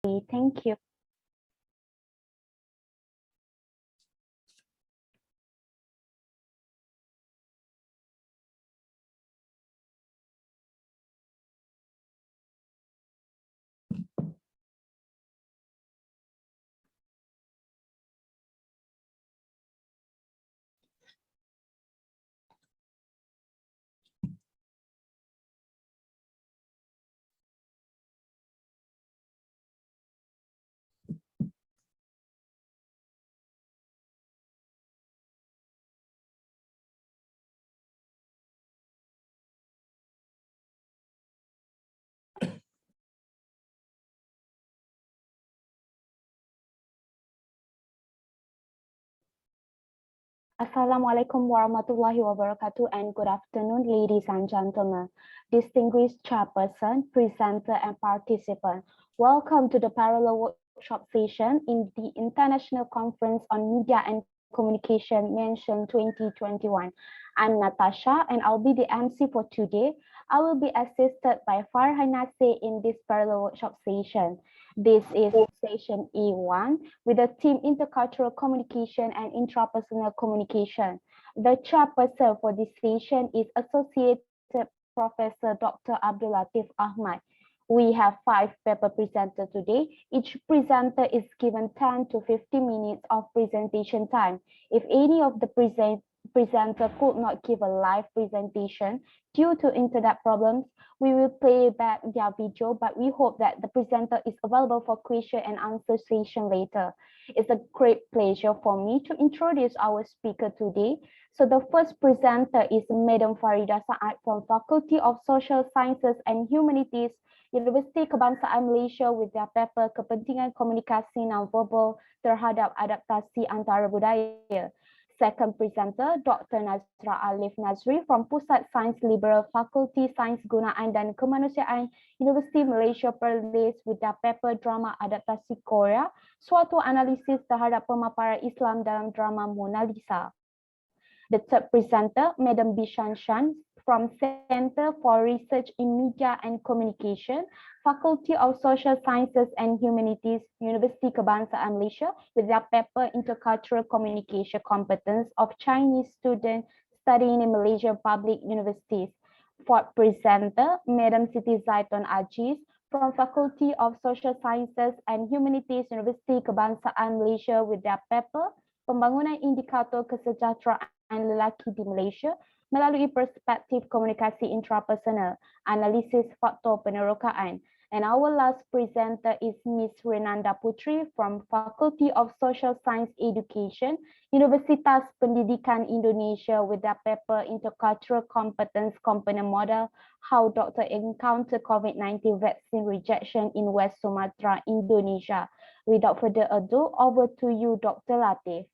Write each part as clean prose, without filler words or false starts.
Thank you. Assalamualaikum warahmatullahi wabarakatuh and good afternoon, ladies and gentlemen, distinguished chairperson, presenter, and participant. Welcome to the parallel workshop session in the International Conference on Media and Communication MENTION 2021. I'm Natasha and I'll be the MC for today. I will be assisted by Farhan Nasir in this parallel workshop session. This is session E1 with the theme Intercultural Communication and Intrapersonal Communication. The chairperson for this session is Associate Professor Dr. Abdul Latif Ahmad. We have 5 paper presenters today. Each presenter is given 10 to 50 minutes of presentation time. If any of the presenter could not give a live presentation due to internet problems, we will play back their video, but we hope that the presenter is available for question and answer session later. It's a great pleasure for me to introduce our speaker today. So the first presenter is Madam Farida Saad from Faculty of Social Sciences and Humanities, Universiti Kebangsaan Malaysia with their paper Kepentingan Komunikasi Nonverbal Terhadap Adaptasi Antarabudaya. Second presenter, Dr. Nazra Alif Nazri from Pusat Sains Liberal Fakulti Sains Gunaan dan Kemanusiaan Universiti Malaysia Perlis with their paper Drama Adaptasi Korea, suatu analisis terhadap pemaparan Islam dalam drama Mona Lisa. The third presenter, Madam Bishan Shan from Center for Research in Media and Communication, Faculty of Social Sciences and Humanities, Universiti Kebangsaan Malaysia, with their paper Intercultural Communication Competence of Chinese Students Studying in Malaysian Public Universities. Fourth presenter, Madam Siti Zaitun Aziz from Faculty of Social Sciences and Humanities, Universiti Kebangsaan Malaysia, with their paper Pembangunan Indikator Kesejahteraan Lelaki di Malaysia melalui perspektif komunikasi intrapersonal, analisis faktor penerokaan. And our last presenter is Ms. Renanda Putri from Faculty of Social Science Education, Universitas Pendidikan Indonesia, with their paper Intercultural Competence Component Model, How Doctor Encounter COVID-19 Vaccine Rejection in West Sumatra, Indonesia. Without further ado, over to you, Dr. Latif.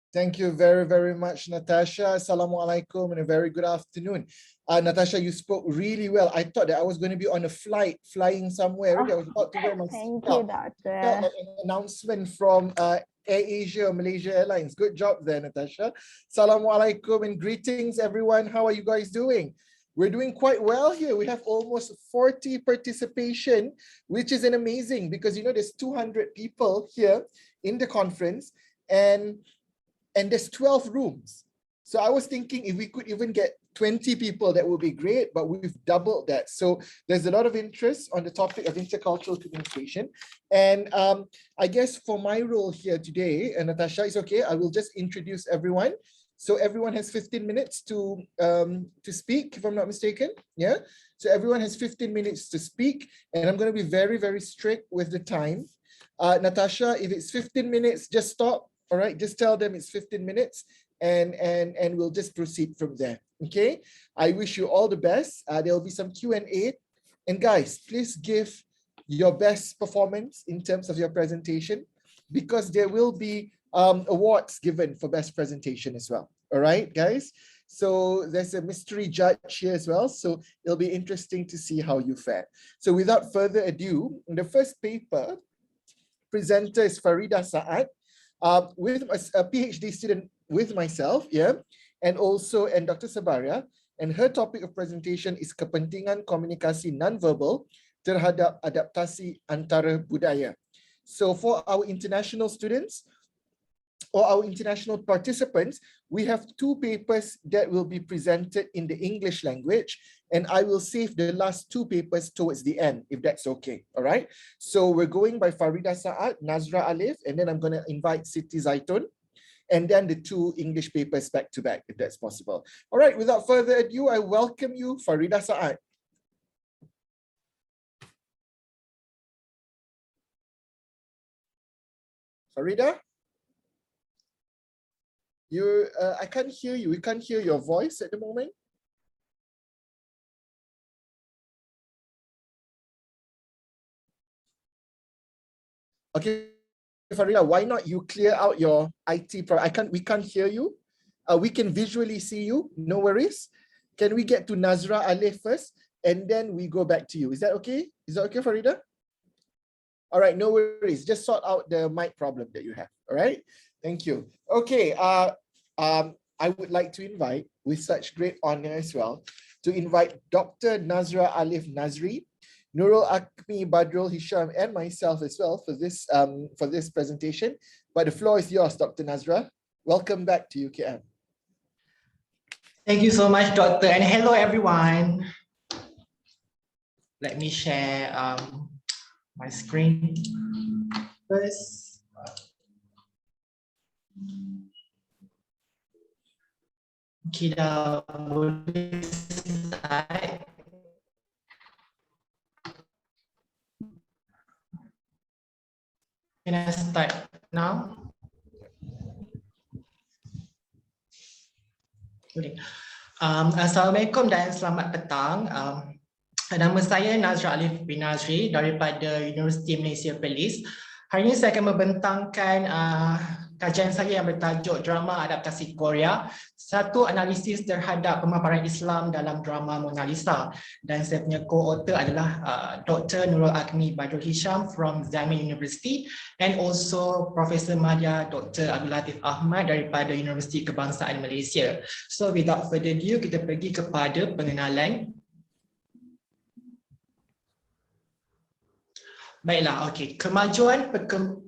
Thank you very, very much, Natasha. Assalamualaikum and a very good afternoon. Natasha, you spoke really well. I thought that I was going to be on a flight flying somewhere. I was about to wear my Thank you, Doctor. Like an announcement from Air Asia or Malaysia Airlines. Good job there, Natasha. Assalamualaikum and greetings, everyone. How are you guys doing? We're doing quite well here. We have almost 40 participation, which is an amazing because, you know, there's 200 people here in the conference and there's 12 rooms. So I was thinking if we could even get 20 people, that would be great, but we've doubled that. So there's a lot of interest on the topic of intercultural communication. And I guess for my role here today, and Natasha, is okay, I will just introduce everyone. So everyone has 15 minutes to speak, if I'm not mistaken. Yeah. So everyone has 15 minutes to speak, and I'm going to be very, very strict with the time. Natasha, if it's 15 minutes, just stop. All right, just tell them it's 15 minutes and we'll just proceed from there. Okay, I wish you all the best. There'll be some Q&A. And guys, please give your best performance in terms of your presentation because there will be awards given for best presentation as well. All right, guys. So there's a mystery judge here as well. So it'll be interesting to see how you fare. So without further ado, the first paper presenter is Farida Saad. With a PhD student with myself, yeah, and Dr. Sabaria, and her topic of presentation is Kepentingan Komunikasi Nonverbal terhadap adaptasi antara budaya. So for our international students or our international participants, we have 2 papers that will be presented in the English language, and I will save the last 2 papers towards the end, if that's okay. All right. So we're going by Farida Saad, Nazra Alif, and then I'm going to invite Siti Zaitun, and then the 2 English papers back to back, if that's possible. All right, without further ado, I welcome you, Farida Saad. Farida? I can't hear you. We can't hear your voice at the moment. Okay, Farida, why not you clear out your IT? We can't hear you. We can visually see you. No worries. Can we get to Nazra Alif first, and then we go back to you? Is that okay? Is that okay, Farida? All right, no worries. Just sort out the mic problem that you have. All right. Thank you. Okay. I would like to invite, with such great honor as well, to invite Dr. Nazra Alif Nazri, Nurul Akmi Badrul Hisham, and myself as well for this presentation. But the floor is yours, Dr. Nazra. Welcome back to UKM. Thank you so much, Doctor, and hello everyone. Let me share my screen first. Kita boleh start. Can I start now? Okay. Assalamualaikum dan selamat petang. Nama saya Nazra Alif bin Nazri daripada Universiti Malaysia Perlis. Hari ini saya akan membentangkan kajian saya yang bertajuk Drama Adaptasi Korea, satu analisis terhadap pemaparan Islam dalam drama Mona Lisa. Dan saya punya co-author adalah Dr. Nurul Akmi Badrul Hisham from Biennial University, and also Professor Madya Dr. Abdul Latif Ahmad daripada Universiti Kebangsaan Malaysia. So without further ado, kita pergi kepada pengenalan. Baiklah, okey. Kemajuan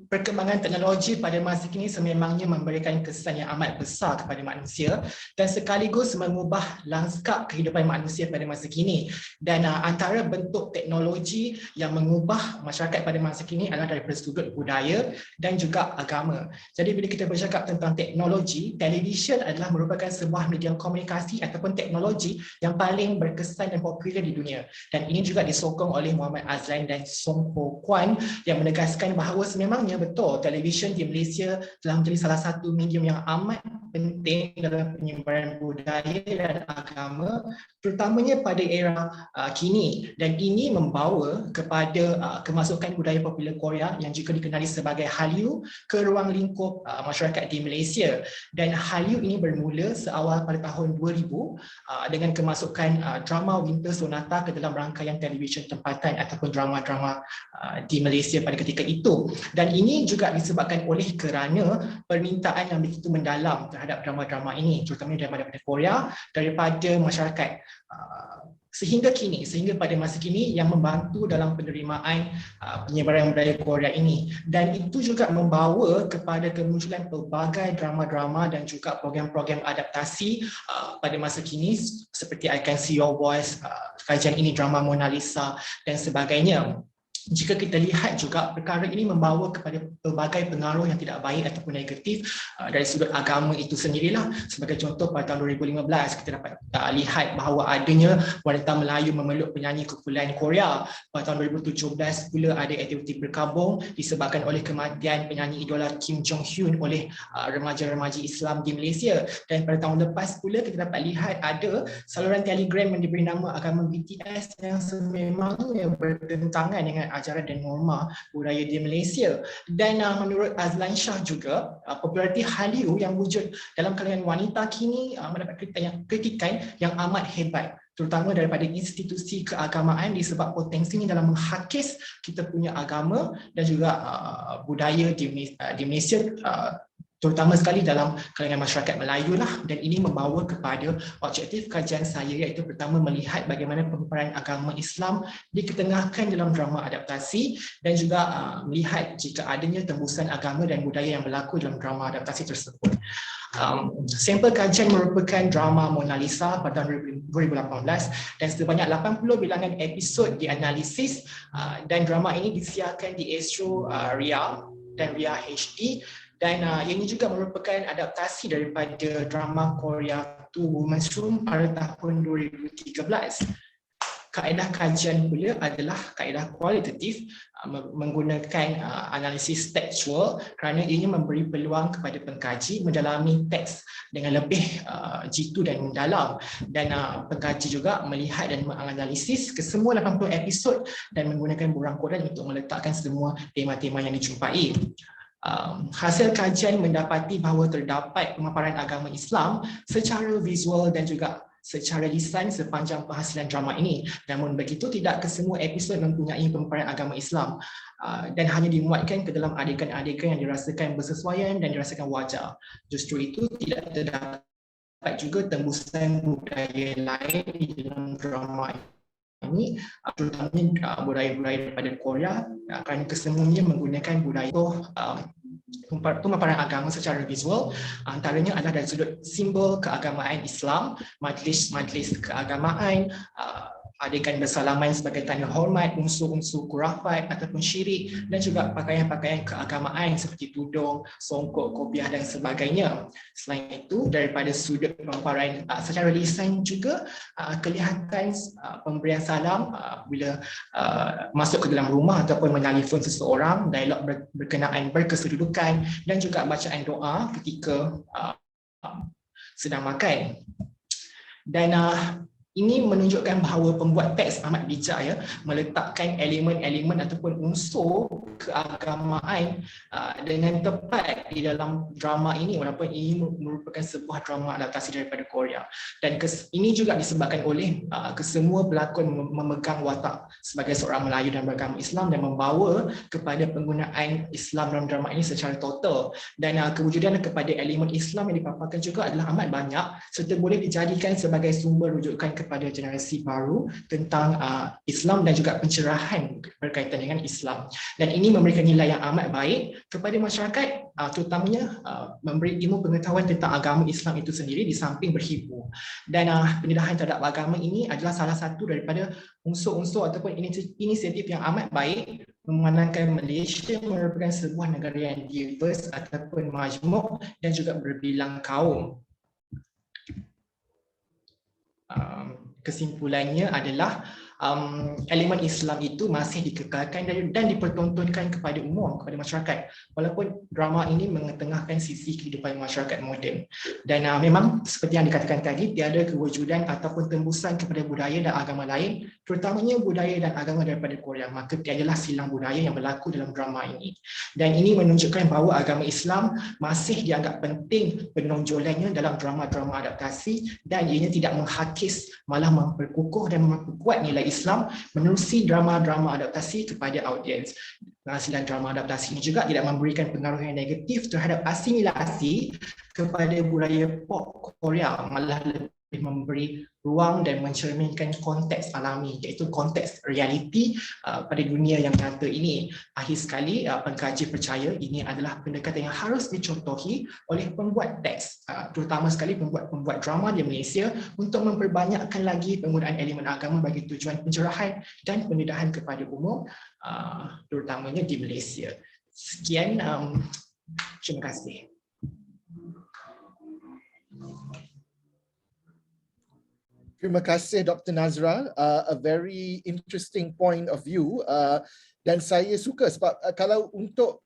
perkembangan teknologi pada masa kini sememangnya memberikan kesan yang amat besar kepada manusia dan sekaligus mengubah lanskap kehidupan manusia pada masa kini. Dan antara bentuk teknologi yang mengubah masyarakat pada masa kini adalah daripada sudut budaya dan juga agama. Jadi bila kita bercakap tentang teknologi, televisyen adalah merupakan sebuah media komunikasi ataupun teknologi yang paling berkesan dan popular di dunia. Dan ini juga disokong oleh Muhammad Azlan dan Song Ho Kwan yang menegaskan bahawa sememangnya betul, televisyen di Malaysia telah menjadi salah satu medium yang amat penting dalam penyebaran budaya dan agama, terutamanya pada era kini. Dan ini membawa kepada kemasukan budaya popular Korea yang juga dikenali sebagai Hallyu ke ruang lingkup masyarakat di Malaysia. Dan Hallyu ini bermula seawal pada tahun 2000 dengan kemasukan drama Winter Sonata ke dalam rangkaian televisyen tempatan ataupun drama-drama di Malaysia pada ketika itu. Dan ini juga disebabkan oleh kerana permintaan yang begitu mendalam terhadap drama-drama ini, terutamanya daripada Korea, daripada masyarakat sehingga pada masa kini yang membantu dalam penerimaan penyebaran budaya Korea ini. Dan itu juga membawa kepada kemunculan pelbagai drama-drama dan juga program-program adaptasi pada masa kini seperti I Can See Your Voice, kajian ini drama Mona Lisa dan sebagainya. Jika kita lihat juga perkara ini membawa kepada pelbagai pengaruh yang tidak baik ataupun negatif dari sudut agama itu sendirilah. Sebagai contoh, pada tahun 2015 kita dapat lihat bahawa adanya wanita Melayu memeluk penyanyi kumpulan Korea. Pada tahun 2017 pula ada aktiviti berkabung disebabkan oleh kematian penyanyi idola Kim Jong Hyun oleh remaja-remaja Islam di Malaysia. Dan pada tahun lepas pula kita dapat lihat ada saluran Telegram yang diberi nama agama BTS yang sememangnya bertentangan dengan ajaran dan norma budaya di Malaysia. Dan menurut Azlan Shah juga, populariti Hallyu yang wujud dalam kalangan wanita kini mendapat kritikan yang amat hebat, terutama daripada institusi keagamaan disebab potensinya dalam menghakis kita punya agama dan juga budaya di Malaysia terutama sekali dalam kalangan masyarakat Melayu lah, dan ini membawa kepada objektif kajian saya, iaitu pertama melihat bagaimana pemeran agama Islam diketengahkan dalam drama adaptasi, dan juga melihat jika adanya tembusan agama dan budaya yang berlaku dalam drama adaptasi tersebut. Sampel kajian merupakan drama Mona Lisa pada tahun 2018 dan sebanyak 80 bilangan episod dianalisis, dan drama ini disiarkan di Astro Ria dan Ria HD. Dan ini juga merupakan adaptasi daripada drama Korea Two Women's Room pada tahun 2013. Kaedah kajian pula adalah kaedah kualitatif, menggunakan analisis tekstual, kerana ianya memberi peluang kepada pengkaji mendalami teks dengan lebih jitu dan mendalam, dan pengkaji juga melihat dan menganalisis kesemua 80 episod dan menggunakan borang koran untuk meletakkan semua tema-tema yang dijumpai. Hasil kajian mendapati bahawa terdapat pemaparan agama Islam secara visual dan juga secara lisan sepanjang penghasilan drama ini. Namun begitu, tidak kesemua episod mempunyai pemaparan agama Islam dan hanya dimuatkan ke dalam adegan-adegan yang dirasakan bersesuaian dan dirasakan wajar. Justru itu, tidak terdapat juga tembusan budaya lain di dalam drama ini, terutamanya budaya-budaya daripada Korea, kerana kesemuanya menggunakan budaya pemaparan agama secara visual. Antaranya adalah dari sudut simbol keagamaan Islam, majlis keagamaan, adegan bersalaman sebagai tanda hormat, unsur-unsur khurafat ataupun syirik, dan juga pakaian-pakaian keagamaan seperti tudung, songkok, kopiah dan sebagainya. Selain itu, daripada sudut pemaparan secara lisan juga kelihatan pemberian salam bila masuk ke dalam rumah ataupun menelefon seseorang, dialog berkenaan berkesedudukan, dan juga bacaan doa ketika sedang makan. Dan ini menunjukkan bahawa pembuat teks amat bijak ya, meletakkan elemen-elemen ataupun unsur keagamaan dengan tepat di dalam drama ini, walaupun ini merupakan sebuah drama adaptasi daripada Korea. Dan ini juga disebabkan oleh kesemua pelakon memegang watak sebagai seorang Melayu dan beragama Islam, dan membawa kepada penggunaan Islam dalam drama ini secara total. Dan kewujudan kepada elemen Islam yang dipaparkan juga adalah amat banyak, serta boleh dijadikan sebagai sumber rujukan kepada generasi baru tentang Islam dan juga pencerahan berkaitan dengan Islam. Dan ini memberikan nilai yang amat baik kepada masyarakat, terutamanya memberi ilmu pengetahuan tentang agama Islam itu sendiri di samping berhibur. Dan pendedahan terhadap agama ini adalah salah satu daripada unsur-unsur ataupun inisiatif yang amat baik, memandangkan Malaysia merupakan sebuah negara yang diverse ataupun majmuk dan juga berbilang kaum. Kesimpulannya adalah elemen Islam itu masih dikekalkan dan dipertontonkan kepada umum, kepada masyarakat, walaupun drama ini mengetengahkan sisi kehidupan masyarakat moden. Dan memang seperti yang dikatakan tadi, tiada kewujudan ataupun tembusan kepada budaya dan agama lain, terutamanya budaya dan agama daripada Korea, maka tiadalah silang budaya yang berlaku dalam drama ini. Dan ini menunjukkan bahawa agama Islam masih dianggap penting penonjolannya dalam drama-drama adaptasi, dan ianya tidak menghakis, malah memperkukuh dan memperkuat nilai Islam menerusi drama-drama adaptasi kepada audiens. Penghasilan drama adaptasi ini juga tidak memberikan pengaruh yang negatif terhadap asimilasi kepada budaya pop Korea, malah lebih memberi ruang dan mencerminkan konteks alami, iaitu konteks realiti pada dunia yang nyata ini. Akhir sekali, pengkaji percaya ini adalah pendekatan yang harus dicontohi oleh pembuat teks, terutama sekali pembuat drama di Malaysia, untuk memperbanyakkan lagi penggunaan elemen agama bagi tujuan pencerahan dan pendedahan kepada umum, terutamanya di Malaysia. Sekian, terima kasih. Terima kasih Dr. Nazra, a very interesting point of view, dan saya suka sebab kalau untuk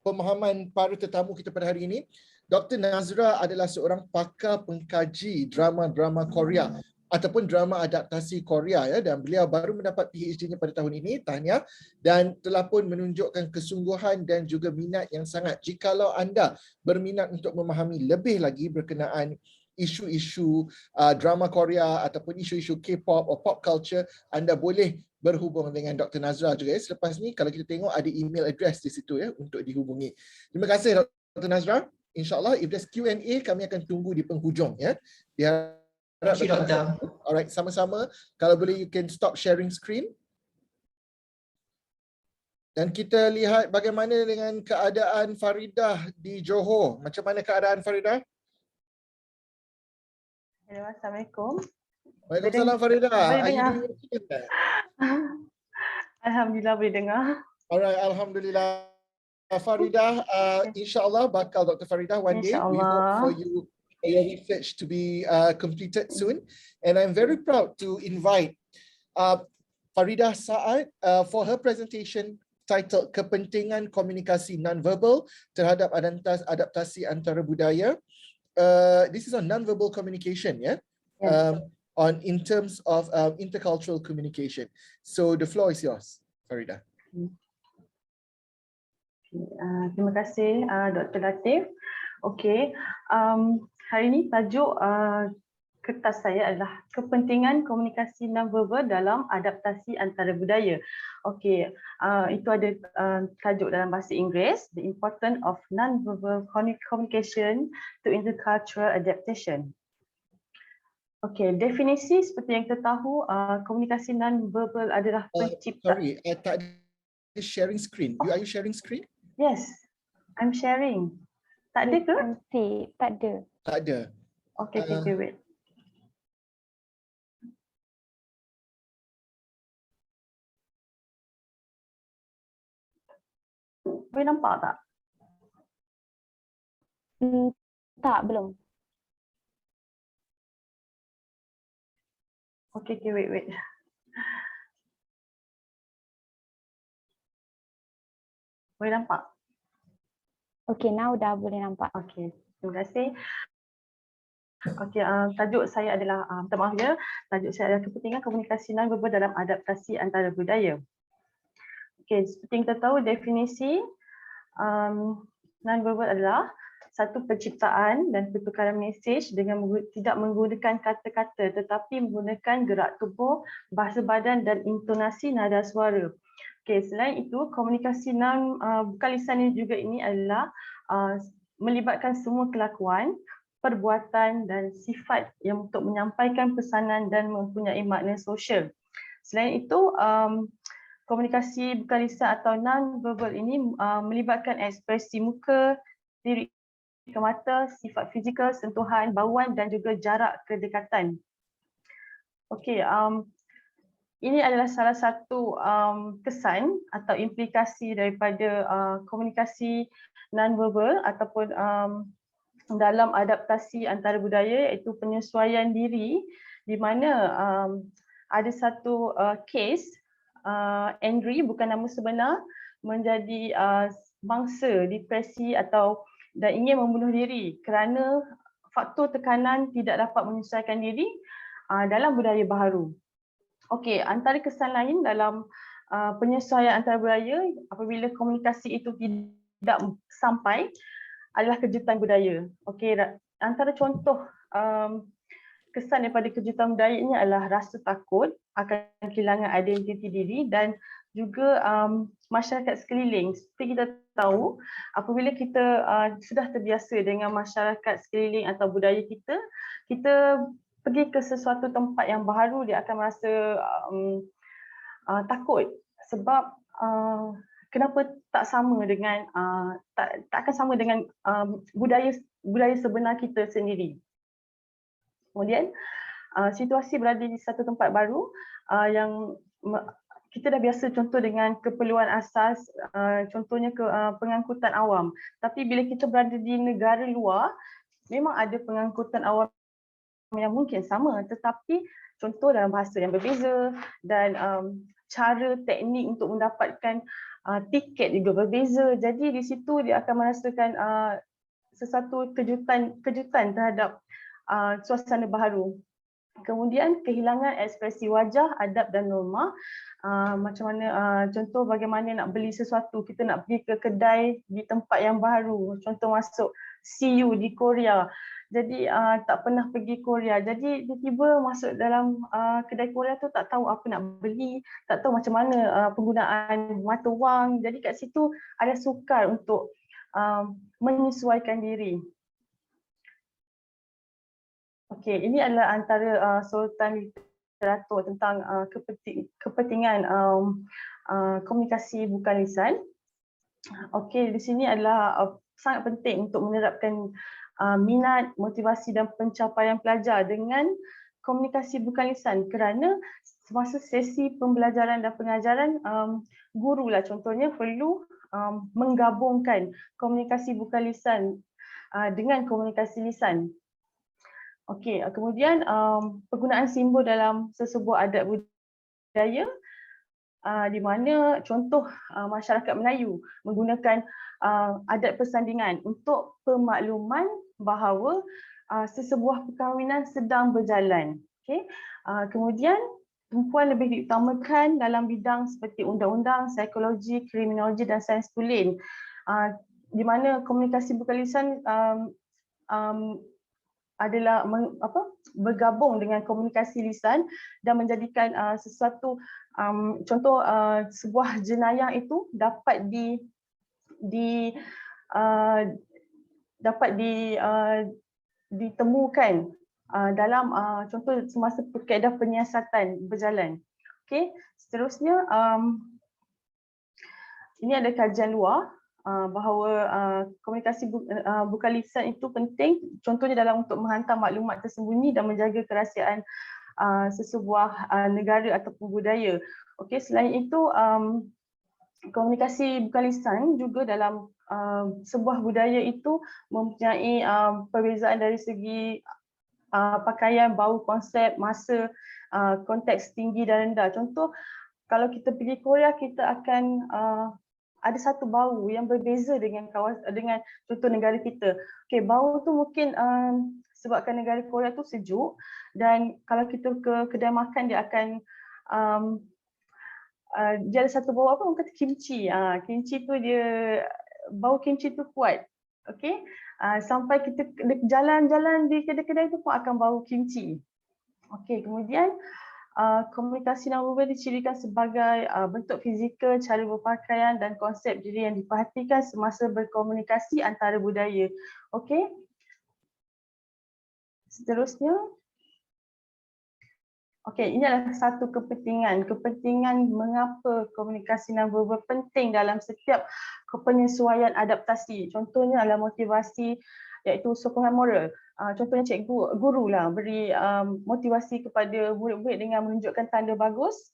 pemahaman para tetamu kita pada hari ini, Dr. Nazra adalah seorang pakar pengkaji drama-drama Korea ataupun drama adaptasi Korea ya, dan beliau baru mendapat PhD-nya pada tahun ini, tahniah, dan telah pun menunjukkan kesungguhan dan juga minat yang sangat. Jikalau anda berminat untuk memahami lebih lagi berkenaan isu-isu drama Korea ataupun isu-isu K-pop atau pop culture, anda boleh berhubung dengan Dr. Nazra juga ya. Selepas ni kalau kita tengok ada email address di situ ya untuk dihubungi. Terima kasih Dr. Nazra. InsyaAllah, if there's Q&A, kami akan tunggu di penghujung. Ya. Thank you, Doktor. Alright, sama-sama. Kalau boleh, you can stop sharing screen. Dan kita lihat bagaimana dengan keadaan Faridah di Johor. Macam mana keadaan Faridah? Hello, Assalamualaikum. Waalaikumsalam Faridah. Boleh Are you dengar? doing okay? Alhamdulillah boleh dengar. Alright, Alhamdulillah. Faridah, insyaAllah bakal Dr. Faridah one day. We hope for you for your research to be completed soon. And I'm very proud to invite Faridah Saad for her presentation titled Kepentingan Komunikasi Nonverbal Terhadap Adaptasi Antara Budaya. This is on nonverbal communication, yeah? Yes. In terms of intercultural communication. So the floor is yours, Faridah. Terima kasih Dr. Latif. Okey, hari ini tajuk kertas saya adalah Kepentingan Komunikasi Nonverbal dalam Adaptasi Antara Budaya. Okey, itu ada tajuk dalam bahasa Inggeris, The Importance of Nonverbal Communication to Intercultural Adaptation. Okey, definisi seperti yang kita tahu, komunikasi nonverbal adalah pencipta. Sorry, tak ada sharing screen. Are you sharing screen? Yes, I'm sharing. Tak ada ke? Tak ada. Tak ada. Okay, wait. Boleh nampak tak? Tak, belum. Okay, wait. Boleh nampak? Okay, now dah boleh nampak. Okay, terima kasih. Okay, tajuk saya adalah, minta maaf ya, tajuk saya adalah Kepentingan Komunikasi Nonverbal dalam Adaptasi Antara Budaya. Okay, seperti yang kita tahu, definisi nonverbal adalah satu penciptaan dan pertukaran mesej dengan tidak menggunakan kata-kata tetapi menggunakan gerak tubuh, bahasa badan dan intonasi nada suara. Okay, selain itu, komunikasi bukan lisan ini adalah melibatkan semua kelakuan, perbuatan dan sifat yang untuk menyampaikan pesanan dan mempunyai makna sosial. Selain itu, komunikasi bukan lisan atau non-verbal ini melibatkan ekspresi muka, lirik ke mata, sifat fizikal, sentuhan, bauan dan juga jarak kedekatan. Okey, ini adalah salah satu kesan atau implikasi daripada komunikasi non-verbal ataupun dalam adaptasi antara budaya, iaitu penyesuaian diri, di mana ada satu kes Andrew, bukan nama sebenar, menjadi bangsa depresi dan ingin membunuh diri kerana faktor tekanan tidak dapat menyesuaikan diri dalam budaya baharu. Okey, antara kesan lain dalam penyesuaian antara budaya apabila komunikasi itu tidak sampai adalah kejutan budaya. Okey, antara contoh kesan daripada kejutan budaya ini adalah rasa takut akan kehilangan identiti diri dan juga masyarakat sekeliling. Seperti kita tahu, apabila kita sudah terbiasa dengan masyarakat sekeliling atau budaya kita, kita pergi ke sesuatu tempat yang baru, dia akan merasa takut sebab kenapa tak sama dengan tak akan sama dengan budaya sebenar kita sendiri. Kemudian situasi berada di satu tempat baru yang kita dah biasa contoh dengan keperluan asas, contohnya pengangkutan awam. Tapi bila kita berada di negara luar, memang ada pengangkutan awam yang mungkin sama, tetapi contoh dalam bahasa yang berbeza dan cara teknik untuk mendapatkan tiket juga berbeza. Jadi di situ dia akan merasakan sesuatu kejutan terhadap suasana baharu. Kemudian kehilangan ekspresi wajah, adab dan norma. Macam mana contoh bagaimana nak beli sesuatu, kita nak pergi ke kedai di tempat yang baru, contoh masuk CU di Korea. Jadi tak pernah pergi Korea, jadi tiba-tiba masuk dalam kedai Korea tu tak tahu apa nak beli, tak tahu macam mana penggunaan mata wang. Jadi kat situ ada sukar untuk menyesuaikan diri. Okey, ini adalah antara sorotan literatur tentang kepentingan komunikasi bukan lisan. Okey, di sini adalah sangat penting untuk menerapkan minat, motivasi dan pencapaian pelajar dengan komunikasi bukan lisan, kerana semasa sesi pembelajaran dan pengajaran guru lah contohnya perlu menggabungkan komunikasi bukan lisan dengan komunikasi lisan. Okey, kemudian penggunaan simbol dalam sesebuah adat budaya di mana contoh masyarakat Melayu menggunakan adat persandingan untuk pemakluman bahawa sesebuah perkahwinan sedang berjalan. Okey, kemudian perempuan lebih diutamakan dalam bidang seperti undang-undang, psikologi, kriminologi dan sains tulen, di mana komunikasi bukan lisan adalah bergabung dengan komunikasi lisan dan menjadikan sesuatu contoh sebuah jenayah itu dapat ditemukan dalam contoh semasa kaedah penyiasatan berjalan. Okey, seterusnya ini ada kajian luar bahawa komunikasi bukan lisan itu penting, contohnya dalam untuk menghantar maklumat tersembunyi dan menjaga kerahsiaan sesebuah negara ataupun budaya. Okey, selain itu komunikasi bukan lisan juga dalam sebuah budaya itu mempunyai perbezaan dari segi pakaian, bau, konsep, masa, konteks tinggi dan rendah. Contoh, kalau kita pergi Korea, kita akan ada satu bau yang berbeza dengan contoh negara kita. Okey, bau tu mungkin sebabkan negara Korea tu sejuk, dan kalau kita ke kedai makan dia akan dia ada satu bau apa, orang kata kimchi. Kimchi tu dia, bau kimchi tu kuat. Okey, sampai kita jalan-jalan di kedai-kedai tu pun akan bau kimchi. Okey, kemudian komunikasi non-verbal dicirikan sebagai bentuk fizikal, cara berpakaian dan konsep diri yang diperhatikan semasa berkomunikasi antara budaya. Okey. Seterusnya. Okey, ini adalah satu kepentingan mengapa komunikasi non-verbal penting dalam setiap penyesuaian adaptasi. Contohnya adalah motivasi, iaitu sokongan moral. Contohnya guru lah beri motivasi kepada murid-murid dengan menunjukkan tanda bagus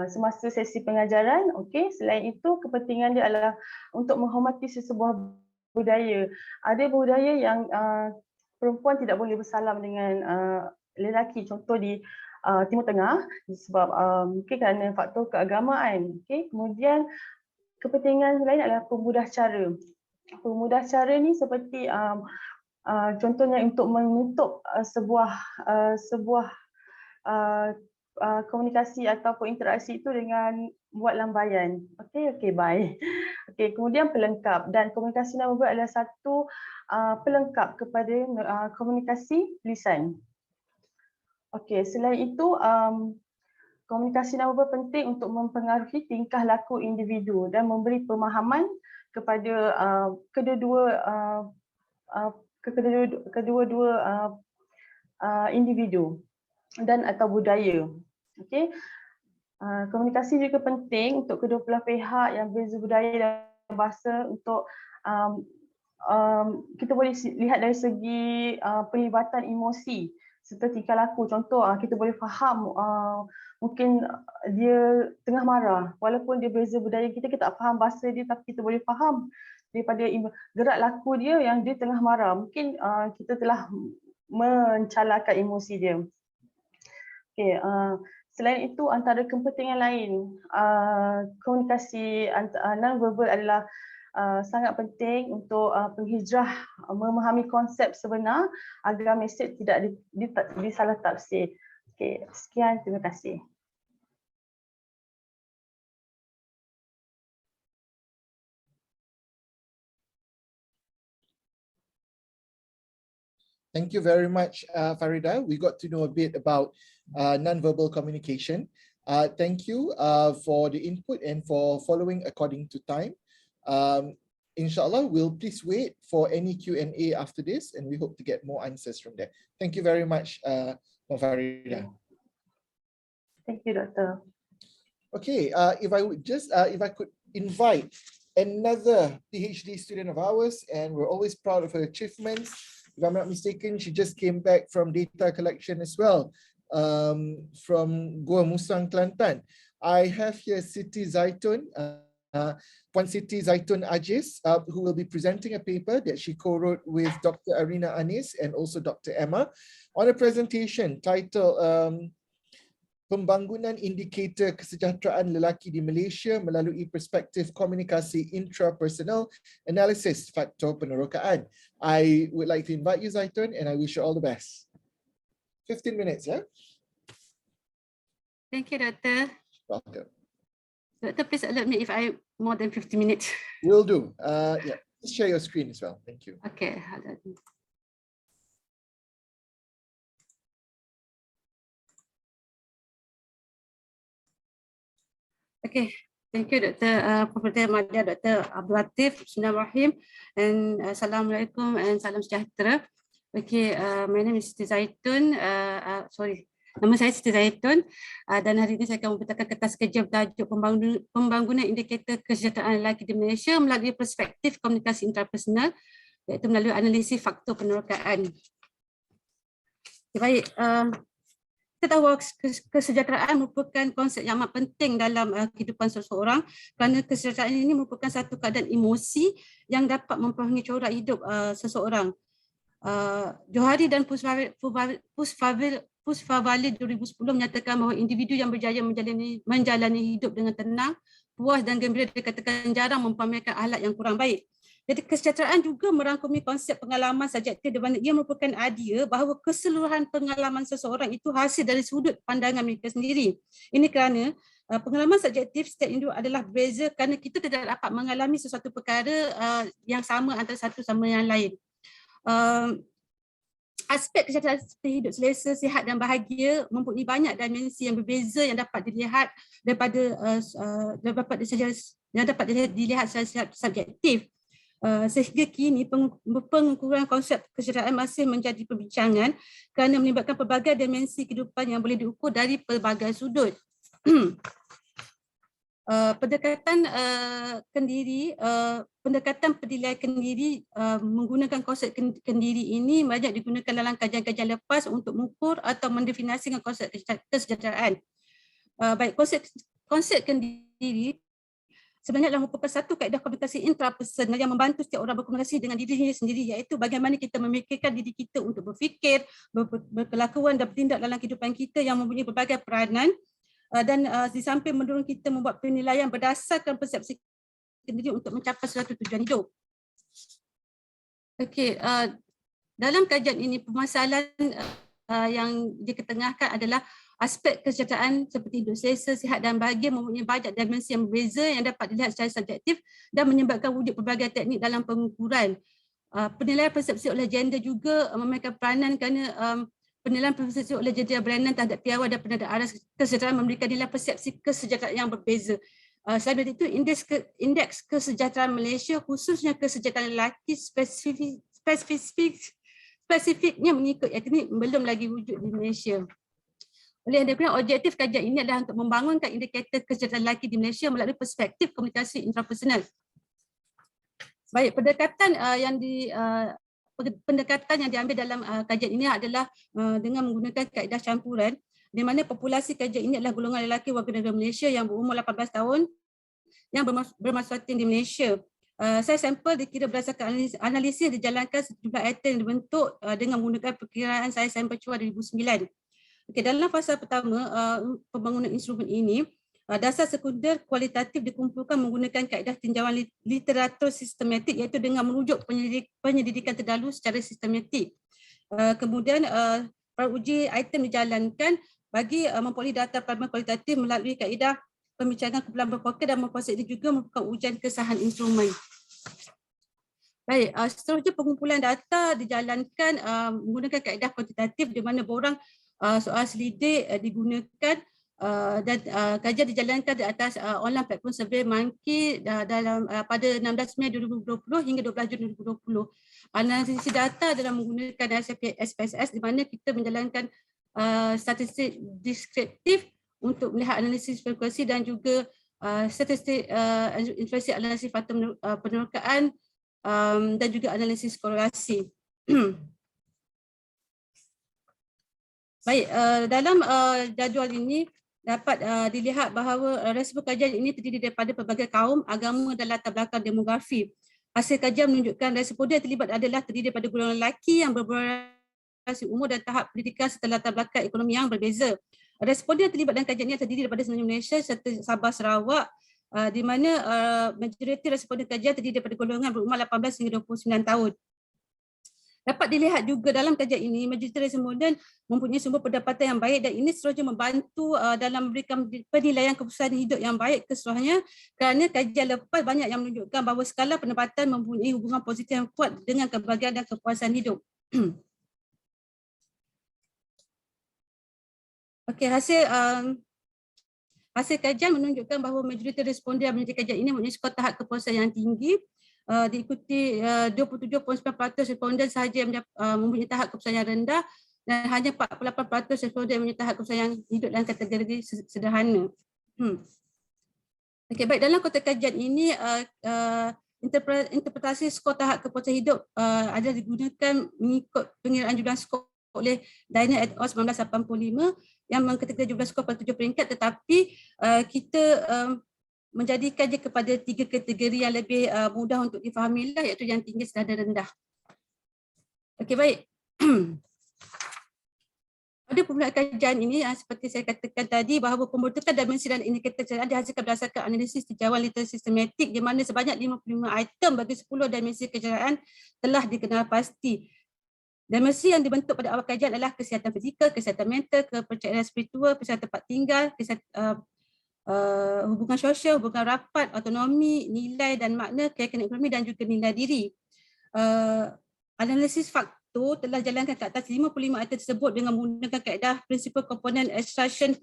semasa sesi pengajaran. Okey, selain itu kepentingan dia adalah untuk menghormati sesebuah budaya. Ada budaya yang perempuan tidak boleh bersalam dengan lelaki, contoh di Timur Tengah sebab mungkin kerana faktor keagamaan. Okey, kemudian kepentingan lain adalah pemudah cara. Pemudah cara ni seperti contohnya untuk menutup sebuah komunikasi ataupun interaksi itu dengan buat lambaian. Okey, bye. Okey, kemudian pelengkap, dan komunikasi non-verbal adalah satu pelengkap kepada komunikasi lisan. Okey, selain itu komunikasi non-verbal penting untuk mempengaruhi tingkah laku individu dan memberi pemahaman kepada kedua-dua individu dan atau budaya. Okey. Komunikasi juga penting untuk kedua belah pihak yang berbeza budaya dan bahasa untuk kita boleh lihat dari segi pelibatan emosi serta tingkah laku. Contoh, kita boleh faham mungkin dia tengah marah, walaupun dia berbeza budaya kita tak faham bahasa dia, tapi kita boleh faham daripada gerak laku dia yang dia tengah marah. Mungkin kita telah mencalakan emosi dia. Okay, selain itu, antara kepentingan lain, komunikasi non-verbal adalah sangat penting untuk penghijrah memahami konsep sebenar agar mesej tidak disalah tafsir. Okay, sekian, terima kasih. Thank you very much, Farida. We got to know a bit about non-verbal communication. Thank you for the input and for following according to time. inshallah, we'll please wait for any Q&A after this, and we hope to get more answers from there. Thank you very much, Farida. Thank you, Dr. Okay, if I could invite another PhD student of ours, and we're always proud of her achievements. If I'm not mistaken, she just came back from data collection as well, from Gua Musang, Kelantan. I have here Siti Zaitun, Puan Siti Zaitun Ajis, who will be presenting a paper that she co-wrote with Dr. Arina Anis and also Dr. Emma on a presentation titled Pembangunan Indikator Kesejahteraan Lelaki di Malaysia melalui Perspektif Komunikasi Intrapersonal Analisis Faktor Penerokaan. I would like to invite you, Zaitun, and I wish you all the best. 15 minutes, yeah? Thank you, Doctor. Welcome. Doctor, please alert me if I more than 50 minutes. Will do. Yeah, just share your screen as well. Thank you. Okay. Okay. Thank you, Dr. Prof. Madya, Dr. Abdul Latif. Bismillahirrahmanirrahim. And Assalamualaikum and salam sejahtera. Okay, my name is Siti Zaitun. Nama saya Siti Zaitun dan hari ini saya akan membentangkan kertas kerja bertajuk Pembangunan Indikator Kesejahteraan Lelaki di Malaysia melalui Perspektif Komunikasi Intrapersonal, iaitu melalui analisis faktor penerokaan. Okay, baik, kita tahu bahawa kesejahteraan merupakan konsep yang amat penting dalam kehidupan seseorang kerana kesejahteraan ini merupakan satu keadaan emosi yang dapat mempengaruhi corak hidup seseorang. Johari dan Pusfavali 2010 menyatakan bahawa individu yang berjaya menjalani hidup dengan tenang, puas dan gembira dikatakan jarang mempamerkan akhlak yang kurang baik. Jadi kesejahteraan juga merangkumi konsep pengalaman subjektif di mana ia merupakan idea bahawa keseluruhan pengalaman seseorang itu hasil dari sudut pandangan mereka sendiri. Ini kerana pengalaman subjektif setiap individu adalah berbeza kerana kita tidak dapat mengalami sesuatu perkara yang sama antara satu sama yang lain. Aspek kesejahteraan seperti hidup selesa, sihat dan bahagia mempunyai banyak dimensi yang berbeza yang dapat dilihat dilihat secara subjektif. Sehingga kini pengukuran konsep kesejahteraan masih menjadi perbincangan kerana melibatkan pelbagai dimensi kehidupan yang boleh diukur dari pelbagai sudut. Pendekatan pendilaian kendiri menggunakan konsep kendiri ini banyak digunakan dalam kajian-kajian lepas untuk mengukur atau mendefinisikan konsep kesejahteraan. Baik, konsep kendiri sebenarnya adalah merupakan satu kaedah komunikasi intrapersonal yang membantu setiap orang berkomunikasi dengan dirinya sendiri, iaitu bagaimana kita memikirkan diri kita untuk berfikir, berkelakuan dan bertindak dalam kehidupan kita yang mempunyai berbagai peranan. Dan di samping mendorong kita membuat penilaian berdasarkan persepsi sendiri untuk mencapai suatu tujuan hidup. Okey, dalam kajian ini permasalahan yang diketengahkan adalah aspek kesejahteraan seperti hidup selesa, sihat dan bahagia mempunyai banyak dimensi yang berbeza yang dapat dilihat secara subjektif dan menyebabkan wujud pelbagai teknik dalam pengukuran. Penilaian persepsi oleh gender juga memainkan peranan kerana penilaian persepsi oleh gender berlainan terhadap piawai dan penadaan aras kesejahteraan memberikan nilai persepsi kesejahteraan yang berbeza. Selain itu, indeks kesejahteraan Malaysia khususnya kesejahteraan lelaki spesifiknya mengikut etnik belum lagi wujud di Malaysia. Oleh kerana objektif kajian ini adalah untuk membangunkan indikator kesejahteraan lelaki di Malaysia melalui perspektif komunikasi intrapersonal. Baik, pendekatan yang diambil dalam kajian ini adalah dengan menggunakan kaedah campuran, di mana populasi kajian ini adalah golongan lelaki warga negara Malaysia yang berumur 18 tahun yang bermasyarakat di Malaysia. Saya sampel dikira berdasarkan analisis dijalankan sejumlah item yang dibentuk dengan menggunakan perkiraan saya sampel cuba 2009. Okay, dalam fasa pertama pembangunan instrumen ini, dasar sekunder kualitatif dikumpulkan menggunakan kaedah tinjauan literatur sistematik, iaitu dengan merujuk penyelidikan terdahulu secara sistematik. Kemudian uji item dijalankan bagi memperoleh data peramal kualitatif melalui kaedah pembincangan kumpulan berfokus dan memproses ini juga merupakan ujian kesahan instrumen. Baik, seterusnya pengumpulan data dijalankan menggunakan kaedah kuantitatif di mana borang soal selidik digunakan dan kajian dijalankan di atas online platform survey Monkey dalam pada 16 Mei 2020 hingga 12 Jun 2020. Analisis data dalam menggunakan SPSS di mana kita menjalankan statistik deskriptif untuk melihat analisis frekuensi dan juga statistik inflasi analisis faktor penerokaan dan juga analisis korelasi. Baik, dalam jadual ini dapat dilihat bahawa respon kajian ini terdiri daripada pelbagai kaum, agama dan latar belakang demografi. Hasil kajian menunjukkan responden yang terlibat adalah terdiri daripada golongan lelaki yang bervariasi umur dan tahap pendidikan serta latar belakang ekonomi yang berbeza. Responden yang terlibat dalam kajian ini terdiri daripada seluruh Malaysia serta Sabah Sarawak, di mana majoriti responden kajian terdiri daripada golongan berumur 18 hingga 29 tahun. Dapat dilihat juga dalam kajian ini, majoriti responden mempunyai sumber pendapatan yang baik dan ini seterusnya membantu dalam memberikan penilaian kepuasan hidup yang baik keseluruhannya, kerana kajian lepas banyak yang menunjukkan bahawa skala pendapatan mempunyai hubungan positif yang kuat dengan kebahagiaan dan kepuasan hidup. Okey, hasil kajian menunjukkan bahawa majoriti responden yang menyertai kajian ini mempunyai skor tahap kepuasan yang tinggi, diikuti 27.9% responden sahaja yang mempunyai tahap kepuasan yang rendah dan hanya 48% responden yang mempunyai tahap kepuasan yang hidup dalam kategori sederhana. Okey, baik, dalam konteks kajian ini interpretasi skor tahap kepuasan hidup adalah digunakan mengikut pengiraan jumlah skor oleh Biennial et al. 1985 yang mengkategorikan jumlah skor pada 7 peringkat, tetapi kita menjadikannya kepada 3 kategori yang lebih mudah untuk difahami lah, iaitu yang tinggi, sedang dan rendah. Okey, baik. Pada pembuat kajian ini, seperti saya katakan tadi, bahawa pembentukan dimensi dan indikator kejayaan dihasilkan berdasarkan analisis tinjauan literasi sistematik di mana sebanyak 55 item bagi 10 dimensi kejayaan telah dikenal pasti. Dimensi yang dibentuk pada awal kajian adalah kesihatan fizikal, kesihatan mental, kepercayaan spiritual, kesihatan tempat tinggal, kesihatan hubungan sosial, hubungan rapat, autonomi, nilai dan makna, keyakinan ekonomi dan juga nilai diri. Analisis faktor telah dijalankan ke atas 55 item tersebut dengan menggunakan kaedah prinsipal komponen extraction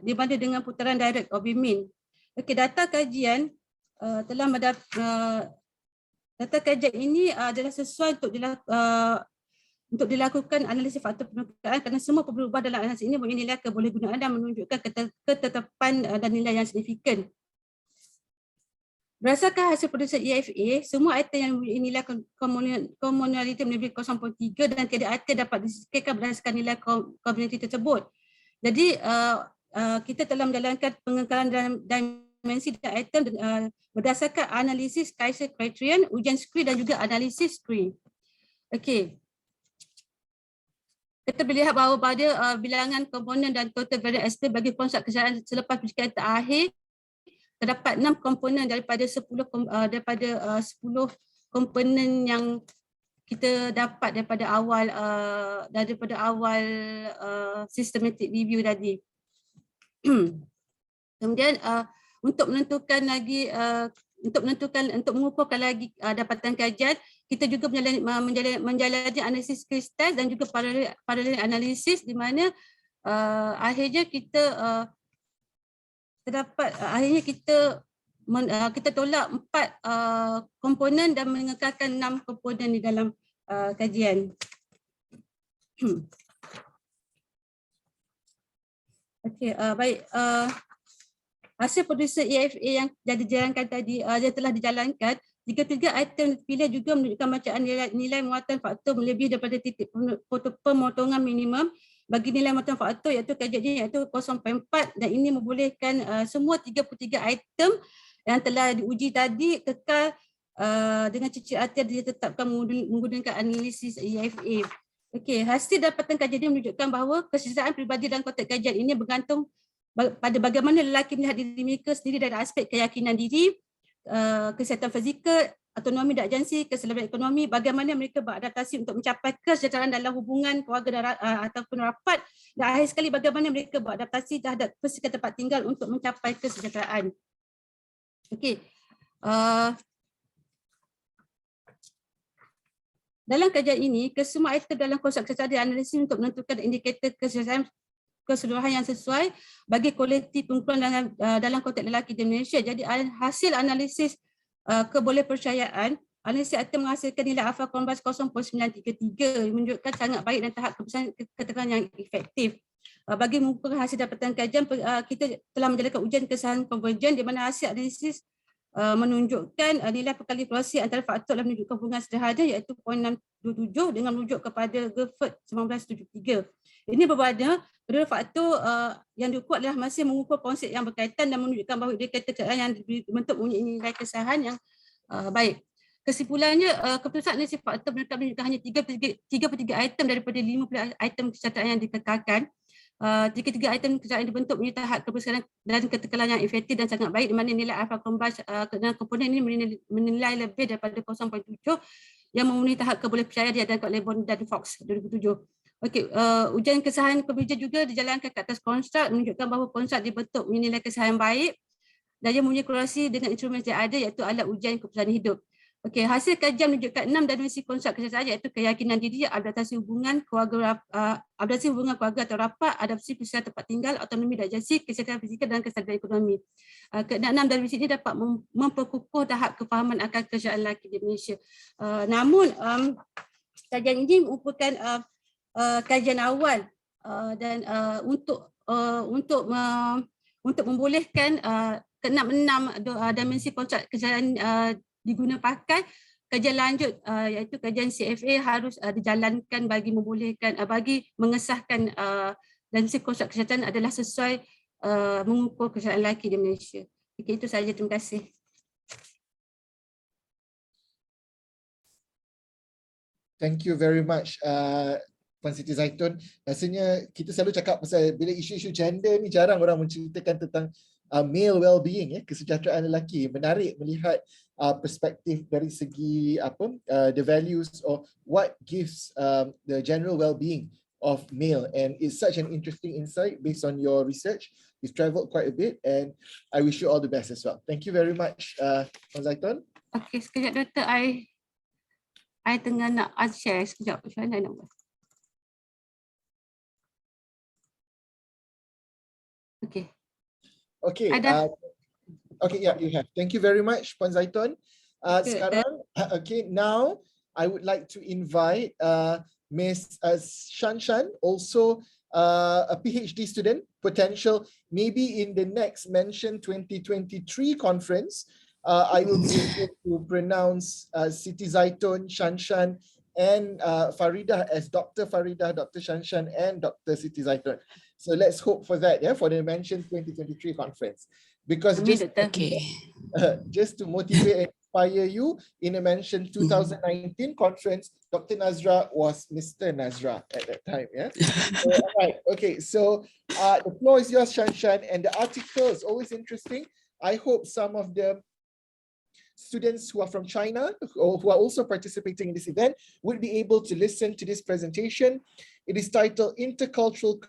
di mana dengan putaran direct of mean. Okey, data kajian data kajian ini adalah sesuai untuk dilakukan analisis faktor penerokaan kerana semua berubah dalam analisis ini mempunyai nilai kebolehgunaan dan menunjukkan ketetapan dan nilai yang signifikan. Berdasarkan hasil produksi EFA, semua item yang mempunyai nilai commonality menjadi 0.3 dan tiada item dapat disisihkan berdasarkan nilai commonality tersebut. Jadi kita telah menjalankan pengekalan dimensi dan item berdasarkan analisis Kaiser criterion, ujian screen dan juga analisis screen. Okey. Kita melihat bahawa pada bilangan komponen dan total variant estimate bagi konsep kejayaan selepas pendidikan terakhir, terdapat 6 komponen daripada 10 komponen yang kita dapat daripada awal systematic review tadi. Kemudian untuk mengukurkan lagi dapatan kajian, kita juga menjalani analisis kristal dan juga parallel analisis di mana akhirnya kita kita tolak 4 komponen dan mengekalkan 6 komponen di dalam kajian. Okey, baik. Hasil produser EFA yang dijalankan tadi, yang telah dijalankan, 3 item dipilih juga menunjukkan bacaan nilai muatan faktor melebihi daripada titik pemotongan minimum bagi nilai muatan faktor iaitu kajian iaitu 0.4 dan ini membolehkan semua 33 item yang telah diuji tadi kekal dengan cicit arti ditetapkan menggunakan analisis EFA. Okey, hasil dapatan kajian ini menunjukkan bahawa keselesaan peribadi dalam konteks kajian ini bergantung pada bagaimana lelaki melihat diri mereka sendiri dari aspek keyakinan diri, kesihatan fizikal, autonomi dan agensi, keselamatan ekonomi, bagaimana mereka beradaptasi untuk mencapai kesejahteraan dalam hubungan keluarga ataupun rapat, dan akhir sekali bagaimana mereka beradaptasi terhadap persediaan tempat tinggal untuk mencapai kesejahteraan. Okey. Dalam kajian ini, kesemua item dalam konsep kesejahteraan dianalisis untuk menentukan indikator kesejahteraan keseluruhan yang sesuai bagi kualiti pengumpulan dalam konteks lelaki di Malaysia. Jadi hasil analisis kebolehpercayaan, analisis item menghasilkan nilai alpha Cronbus 0.933 menunjukkan sangat baik dan tahap keterangan yang efektif. Bagi mengumpulkan hasil dapatan kajian, kita telah menjalankan ujian kesahihan konvergen di mana hasil analisis menunjukkan nilai perkalibrasi antara faktor dalam menunjukkan hubungan sederhana iaitu 0.627 dengan merujuk kepada Gerford 1973. Ini berbeza, kedua faktor yang diukur adalah masih mengukur konsep yang berkaitan dan menunjukkan bahawa indikator yang dibentuk mempunyai nilai kesahihan yang baik. Kesimpulannya, keputusan analisis faktor menunjukkan hanya 3/3 item daripada 50 item kecerdasan yang dikekalkan. Tiga-tiga item kecerdasan yang dibentuk menyertai tahap kebersihan dan ketekalan yang efektif dan sangat baik, di mana nilai alpha Cronbus dan komponen ini menilai lebih daripada 0.7 yang memenuhi tahap kebolehpercayaan diadakan oleh Bond dan Fox 2007. Okey, ujian kesahihan pekerja juga dijalankan ke atas konstruk menunjukkan bahawa konstruk dibentuk menilai kesahihan baik dan ia mempunyai korelasi dengan instrumen yang ada iaitu alat ujian keputusan hidup. Okey, hasil kajian menunjukkan 6 dimensi konstruk kecerdasan iaitu keyakinan diri, adaptasi hubungan keluarga, atau rapat, adaptasi persiapan tempat tinggal, autonomi dan agensi, kesihatan fizikal dan kesihatan ekonomi. Keenam dimensi ini dapat memperkukuh tahap kefahaman akan kerjaan lelaki di Malaysia. Namun kajian ini merupakan kajian awal dan untuk membolehkan keenam dimensi konstruk kecerdasan diguna pakai, kajian lanjut iaitu kajian CFA harus dijalankan bagi membolehkan bagi mengesahkan dimensi konstruk kecerdasan adalah sesuai mengukur kecerdasan lelaki di Malaysia. Okey, itu sahaja, terima kasih. Thank you very much, Puan Siti Zaitun. Rasanya kita selalu cakap pasal bila isu-isu gender ni jarang orang menceritakan tentang male well-being, kesejahteraan lelaki. Menarik melihat perspektif dari segi the values or what gives the general well-being of male, and it's such an interesting insight based on your research. You've traveled quite a bit and I wish you all the best as well. Thank you very much, Puan Zaitun. Okey, sekejap Doktor, I tengah nak share sekejap. Macam mana nak buat? Okey. Okay. Okay, yeah, you have. Thank you very much, Puan Zaitun. Sekarang, okay, now I would like to invite Ms. Shan, also a PhD student, potential maybe in the next MENTION 2023 conference. I will be able to pronounce Siti Zaitun, Shan, and Farida as Dr. Farida, Dr. Shan, and Dr. Siti Zaitun. So let's hope for that, for the MENTION 2023 conference. Because just to motivate and inspire you, in a MENTION 2019 conference, Dr. Nazra was Mr. Nazra at that time. So, all right. Okay. So the floor is yours, Shan, and the article is always interesting. I hope some of the students who are from China or who are also participating in this event would be able to listen to this presentation. It is titled Intercultural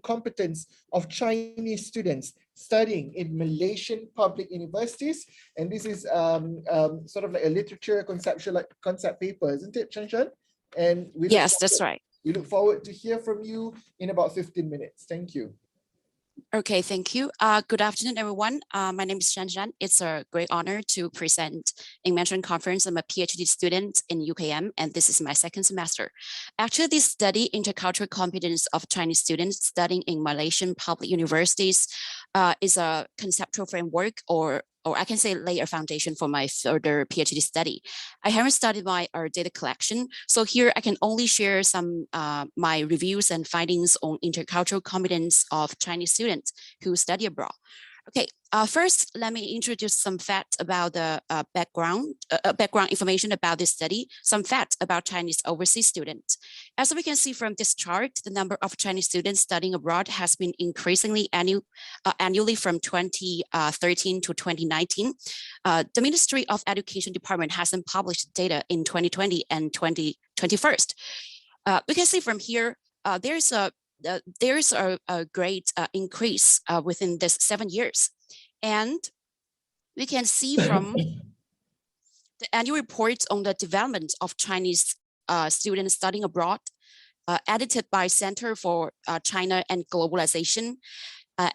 Competence of Chinese Students Studying in Malaysian Public Universities. And this is sort of like a literature concept paper, isn't it, Shan? And yes, that's right. We look forward to hear from you in about 15 minutes. Thank you. Okay, thank you. Good afternoon, everyone. My name is Shan. It's a great honor to present in MENTION conference. I'm a PhD student in UKM, and this is my second semester. Actually, this study, Intercultural Competence of Chinese Students Studying in Malaysian Public Universities, is a conceptual framework, or I can say lay a foundation for my further PhD study. I haven't started my data collection, so here I can only share some my reviews and findings on intercultural competence of Chinese students who study abroad. Okay, first, let me introduce some facts about the background information about this study, some facts about Chinese overseas students. As we can see from this chart, the number of Chinese students studying abroad has been increasingly annually from 2013 to 2019. The Ministry of Education Department hasn't published data in 2020 and 2021. We can see from here, there's a great increase within this 7 years. And we can see from the annual reports on the development of Chinese students studying abroad, edited by Center for China and Globalization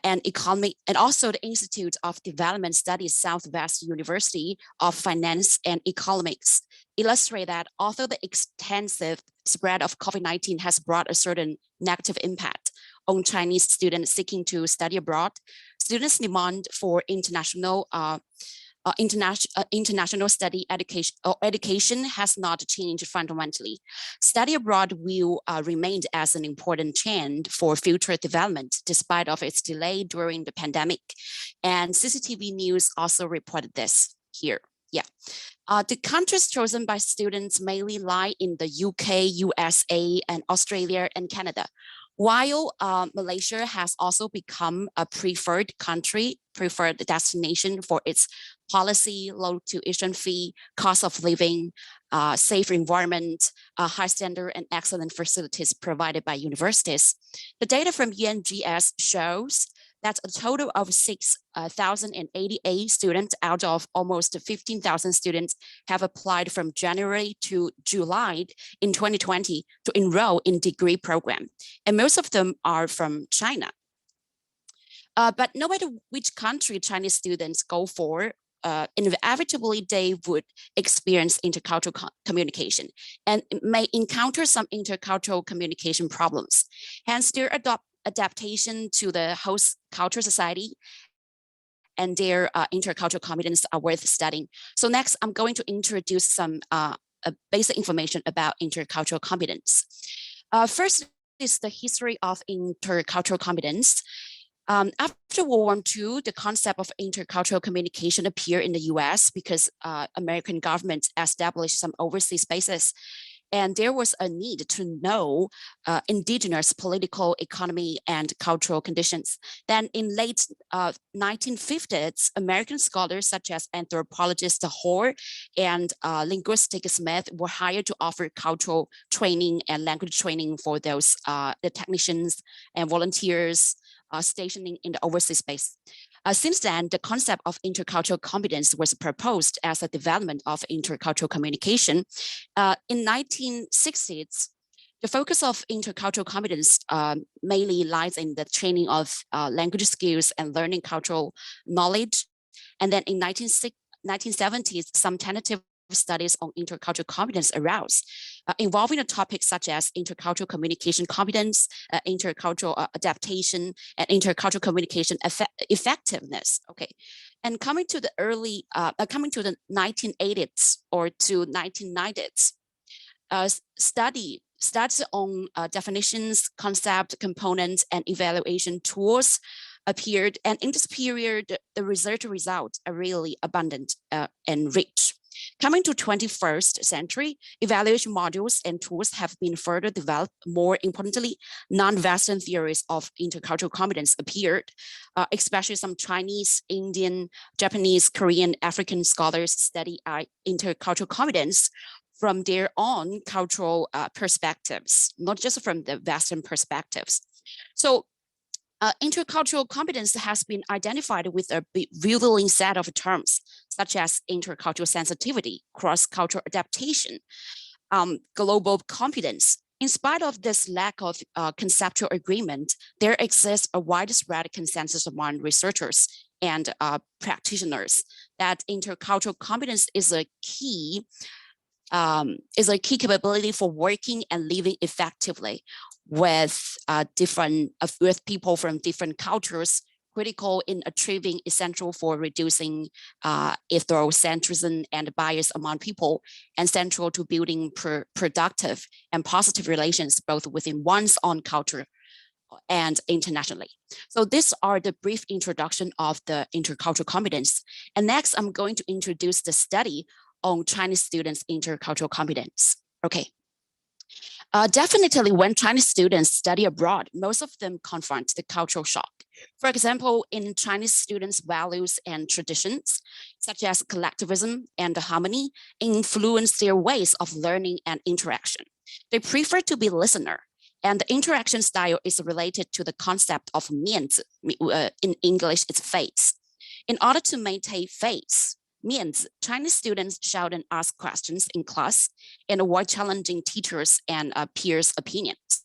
and Economy, and also the Institute of Development Studies, Southwest University of Finance and Economics, illustrate that although the extensive spread of COVID-19 has brought a certain negative impact on Chinese students seeking to study abroad, students' demand for international study education has not changed fundamentally. Study abroad will remain as an important trend for future development, despite of its delay during the pandemic. And CCTV News also reported this here. Yeah. The countries chosen by students mainly lie in the UK, USA, and Australia and Canada. While Malaysia has also become a preferred destination for its policy, low tuition fee, cost of living, safe environment, high standard and excellent facilities provided by universities. The data from UNGS shows that a total of 6,088 students out of almost 15,000 students have applied from January to July in 2020 to enroll in degree program. And most of them are from China. But no matter which country Chinese students go for, inevitably they would experience intercultural communication and may encounter some intercultural communication problems. Hence, their adaptation to the host culture society and their intercultural competence are worth studying. So next, I'm going to introduce some basic information about intercultural competence. First is the history of intercultural competence. After World War II, the concept of intercultural communication appeared in the US because American government established some overseas bases. And there was a need to know indigenous political, economy, and cultural conditions. Then in late 1950s, American scholars such as anthropologist Hoare and linguistic Smith were hired to offer cultural training and language training for those the technicians and volunteers stationing in the overseas base. Since then, the concept of intercultural competence was proposed as a development of intercultural communication. In 1960s, the focus of intercultural competence mainly lies in the training of language skills and learning cultural knowledge. And then in 1970s, some tentative studies on intercultural competence arose, involving a topic such as intercultural communication competence, intercultural adaptation, and intercultural communication effectiveness. Okay, and coming to the 1980s or to 1990s, studies on definitions, concept, components, and evaluation tools appeared, and in this period, the research results are really abundant and rich. Coming to 21st century, evaluation modules and tools have been further developed. More importantly, non-Western theories of intercultural competence appeared, especially some Chinese, Indian, Japanese, Korean, African scholars study intercultural competence from their own cultural perspectives, not just from the Western perspectives. So intercultural competence has been identified with a revealing set of terms, such as intercultural sensitivity, cross-cultural adaptation, global competence. In spite of this lack of conceptual agreement, there exists a widespread consensus among researchers and practitioners that intercultural competence is a key capability for working and living effectively with people from different cultures, critical in achieving essential for reducing ethnocentrism and bias among people, and central to building productive and positive relations both within one's own culture and internationally. So these are the brief introduction of the intercultural competence. And next, I'm going to introduce the study on Chinese students' intercultural competence. Okay. Definitely when Chinese students study abroad, most of them confront the cultural shock. For example, in Chinese students' values and traditions, such as collectivism and harmony, influence their ways of learning and interaction. They prefer to be listener, and the interaction style is related to the concept of 面子, in English, it's face. In order to maintain face, means Chinese students shout and ask questions in class and avoid challenging teachers and peers' opinions.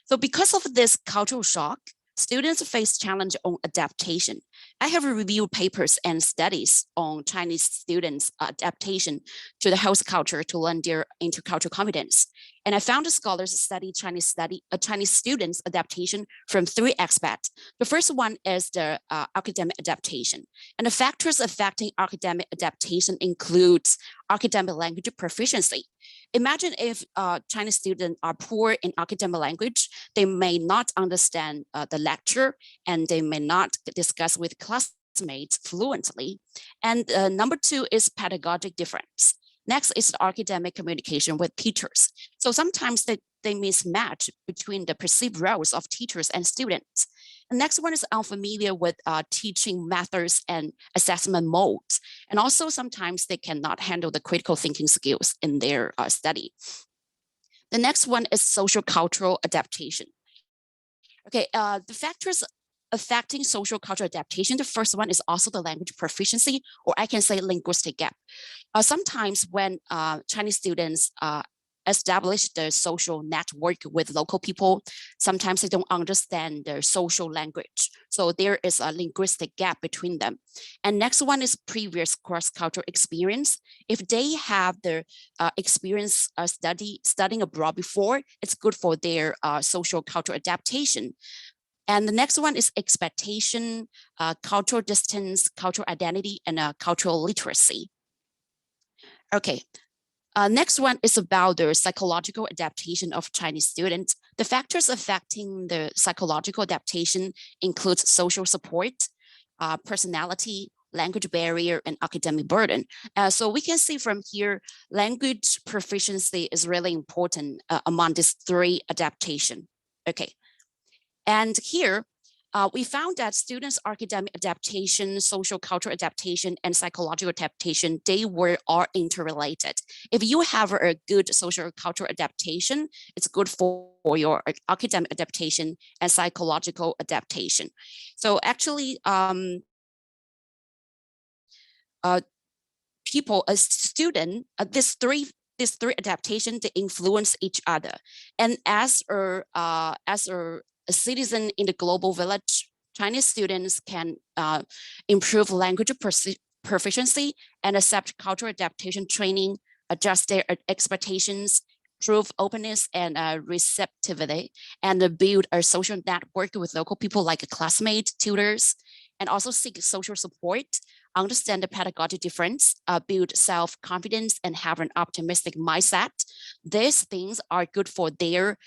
So because of this cultural shock, students face challenge on adaptation. I have reviewed papers and studies on Chinese students' adaptation to the host culture to learn their intercultural competence. And I found the scholars study Chinese students' adaptation from 3 aspects. The first one is the academic adaptation. And the factors affecting academic adaptation includes academic language proficiency. Imagine if Chinese students are poor in academic language, they may not understand the lecture and they may not discuss with classmates fluently. And number 2 is pedagogic difference. Next is the academic communication with teachers. So sometimes they mismatch between the perceived roles of teachers and students. The next one is unfamiliar with teaching methods and assessment modes. And also sometimes they cannot handle the critical thinking skills in their study. The next one is social cultural adaptation. Okay, the factors affecting social cultural adaptation, the first one is also the language proficiency, or I can say linguistic gap. Sometimes when Chinese students establish the social network with local people, sometimes they don't understand their social language. So there is a linguistic gap between them. And next one is previous cross-cultural experience. If they have the experience studying abroad before, it's good for their social cultural adaptation. And the next one is expectation, cultural distance, cultural identity, and cultural literacy. Okay. Next one is about the psychological adaptation of Chinese students. The factors affecting the psychological adaptation includes social support, personality, language barrier, and academic burden. So we can see from here, language proficiency is really important among these 3 adaptation. Okay. And here, we found that students' academic adaptation, social cultural adaptation, and psychological adaptation, they are interrelated. If you have a good social cultural adaptation, it's good for your academic adaptation and psychological adaptation. So actually, these three adaptations, they influence each other. And as a citizen in the global village, Chinese students can improve language proficiency and accept cultural adaptation training, adjust their expectations, prove openness and receptivity, and build a social network with local people like classmates, tutors, and also seek social support, understand the pedagogy difference, build self-confidence, and have an optimistic mindset. These things are good for their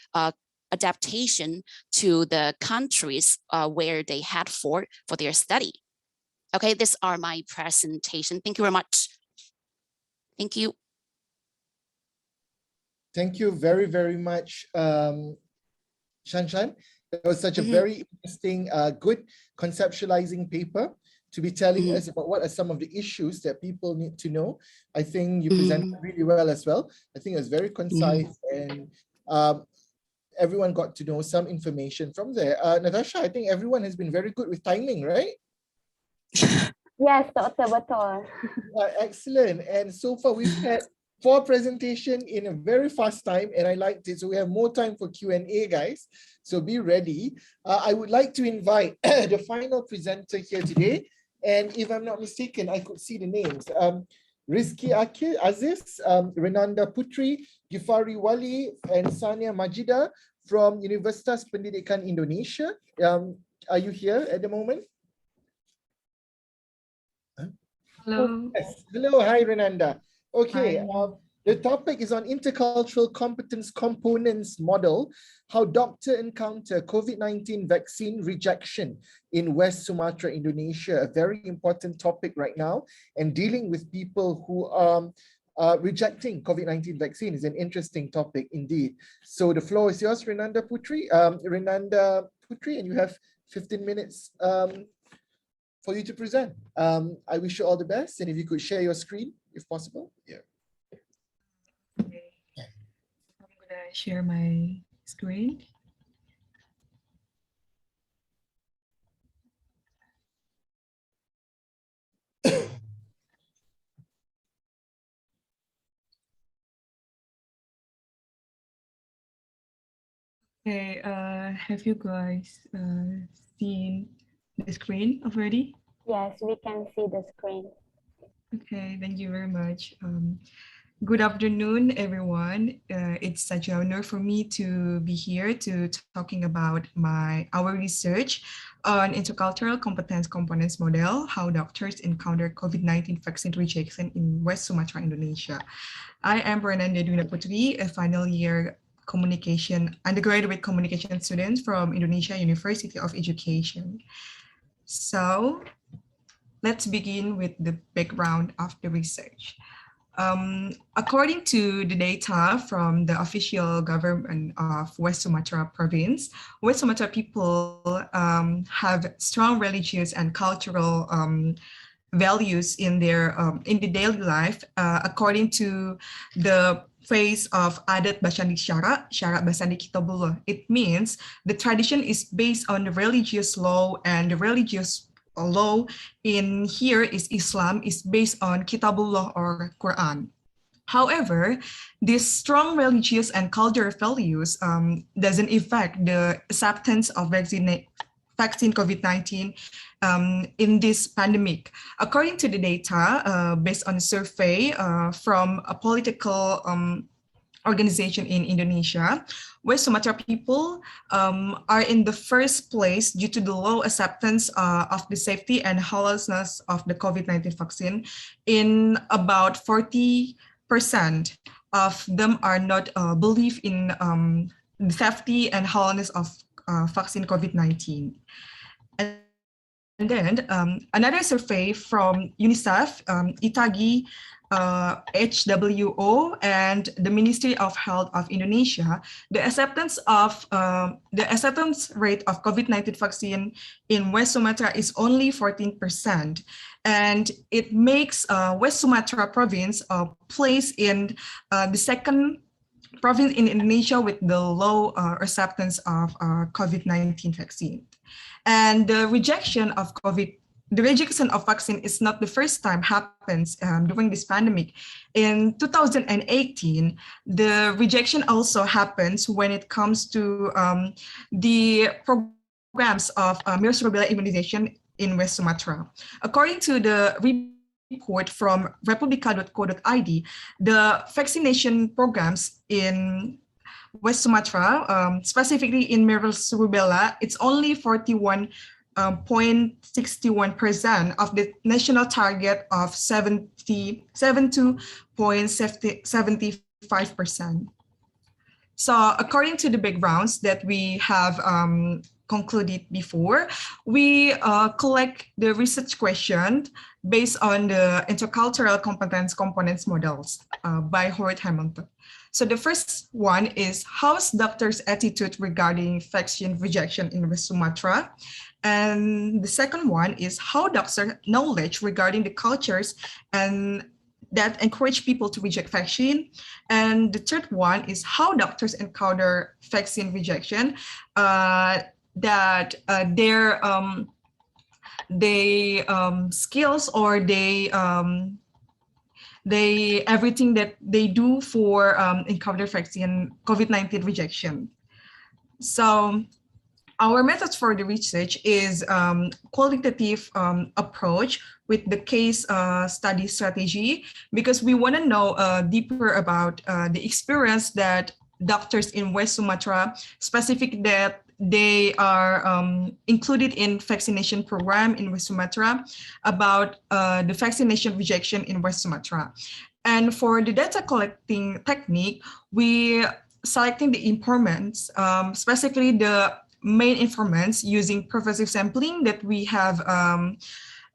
adaptation to the countries where they head for their study. Okay, these are my presentation. Thank you very much. Thank you. Thank you very, very much, Shanshan. That was such a very interesting, good conceptualizing paper to be telling us about what are some of the issues that people need to know. I think you presented really well as well. I think it was very concise and everyone got to know some information from there. Natasha, I think everyone has been very good with timing, right? Yes, betul. Excellent. And so far we've had 4 presentations in a very fast time, and I liked it. So we have more time for Q&A, guys. So be ready. I would like to invite the final presenter here today. And if I'm not mistaken, I could see the names. Rizky Aziz, Renanda Putri, Gifari Wali, and Sania Majida from Universitas Pendidikan Indonesia. Are you here at the moment? Hello. Yes. Hello. Hi, Renanda. Okay. Hi. The topic is on Intercultural Competence Components Model, how doctor encounter COVID-19 vaccine rejection in West Sumatra, Indonesia. A very important topic right now, and dealing with people who are rejecting COVID-19 vaccine is an interesting topic indeed. So the floor is yours, Renanda Putri. And you have 15 minutes for you to present. I wish you all the best, and if you could share your screen, if possible. Yeah. Okay. I'm gonna share my screen. Okay, have you guys seen the screen already? Yes, we can see the screen. Okay, thank you very much. Good afternoon, everyone. It's such an honor for me to be here to talking about our research on intercultural competence components model, how doctors encounter COVID-19 vaccine rejection in West Sumatra, Indonesia. I am Renanda Duna Putri, a final year undergraduate communication student from Indonesia University of Education. So let's begin with the background of the research. According to the data from the official government of West Sumatra province, West Sumatra people have strong religious and cultural values in the daily life, according to the phrase of adat basandi syarat, syarat basandi kitabullah. It means the tradition is based on the religious law, and the religious law in here is Islam, is based on Kitabullah or Quran. However, these strong religious and cultural values doesn't affect the acceptance of vaccine COVID-19 in this pandemic. According to the data based on a survey from a political organization in Indonesia, West Sumatra people are in the first place due to the low acceptance of the safety and halalness of the COVID-19 vaccine. In about 40% of them are not believe in the safety and halalness of vaccine COVID-19. And then another survey from UNICEF, Itagi, HWO, and the Ministry of Health of Indonesia, the acceptance rate of COVID-19 vaccine in West Sumatra is only 14%, and it makes West Sumatra province place in the second province in Indonesia with the low acceptance of COVID-19 vaccine. And the rejection of vaccine is not the first time happens during this pandemic. In 2018, the rejection also happens when it comes to the programs of measles rubella immunization in West Sumatra. According to the report from republica.co.id, the vaccination programs in West Sumatra, specifically in measles rubella, it's only 41.61% of the national target of 72.75%. So according to the backgrounds that we have concluded before, we collect the research question based on the intercultural competence components models by Howard Hamilton. So the first one is, how's doctors' attitude regarding vaccine rejection in West Sumatra? And the second one is how doctors' knowledge regarding the cultures and that encourage people to reject vaccine. And the third one is how doctors encounter vaccine rejection, that their skills or they everything that they do for encounter vaccine COVID-19 rejection. So our methods for the research is qualitative approach with the case study strategy, because we want to know deeper about the experience that doctors in West Sumatra, specific that they are included in vaccination program in West Sumatra, about the vaccination rejection in West Sumatra. And for the data collecting technique, we selecting the informants, specifically the main informants using progressive sampling that we have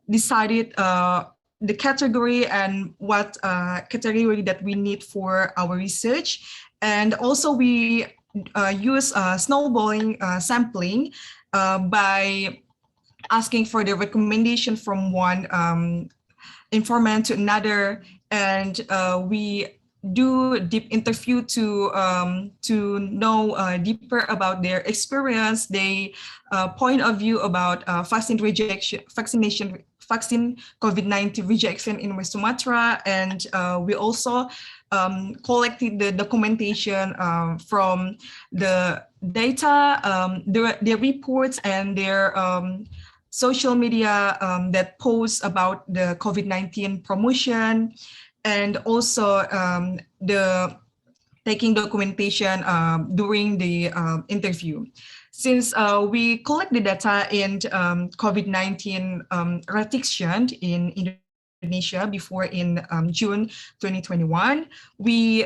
decided the category and what category that we need for our research. And also we use snowballing sampling by asking for the recommendation from one informant to another, and we do deep interview to know deeper about their experience, their point of view about vaccine COVID-19 rejection in West Sumatra, and we also collected the documentation from the data, their reports and their social media that posts about the COVID-19 promotion, and also the taking documentation during the interview. Since we collect the data in COVID-19 restriction in Indonesia before in June 2021, we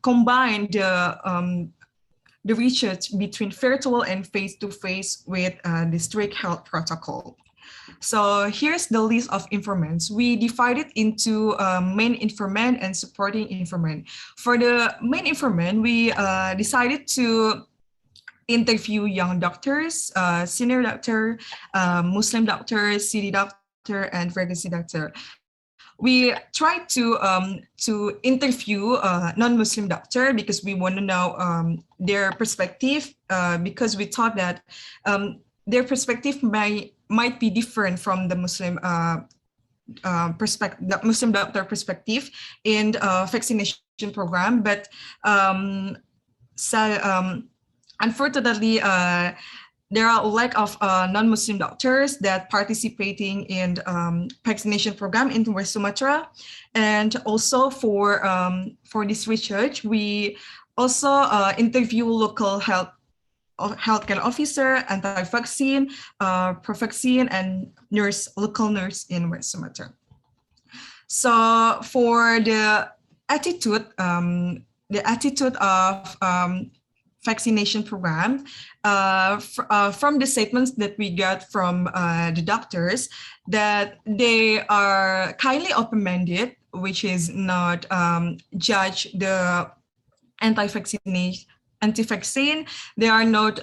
combined the research between virtual and face-to-face with the strict health protocol. So here's the list of informants. We divided into main informant and supporting informant. For the main informant, we decided to interview young doctors, senior doctor, Muslim doctor, city doctor, and residency doctor. We tried to interview non-Muslim doctor because we want to know their perspective, because we thought that their perspective might be different from the Muslim perspective, the Muslim doctor perspective in vaccination program. But unfortunately, there are a lack of non-Muslim doctors that participating in vaccination program in West Sumatra. And also for this research, we also interview local healthcare officer, anti-vaccine, pro-vaccine, and local nurse in West Sumatra. So for the attitude of vaccination program, from the statements that we got from the doctors, that they are kindly open-minded, which is not judge the anti-vaccine. They are not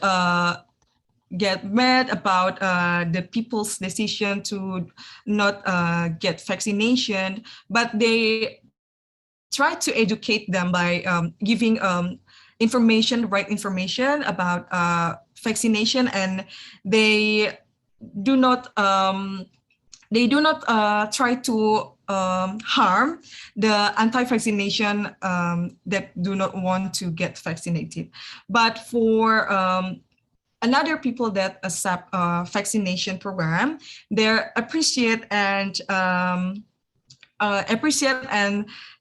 get mad about the people's decision to not get vaccination, but they try to educate them by giving right information about vaccination, and they do not try to harm the anti-vaccination that do not want to get vaccinated. But for another people that accept vaccination program, they appreciate and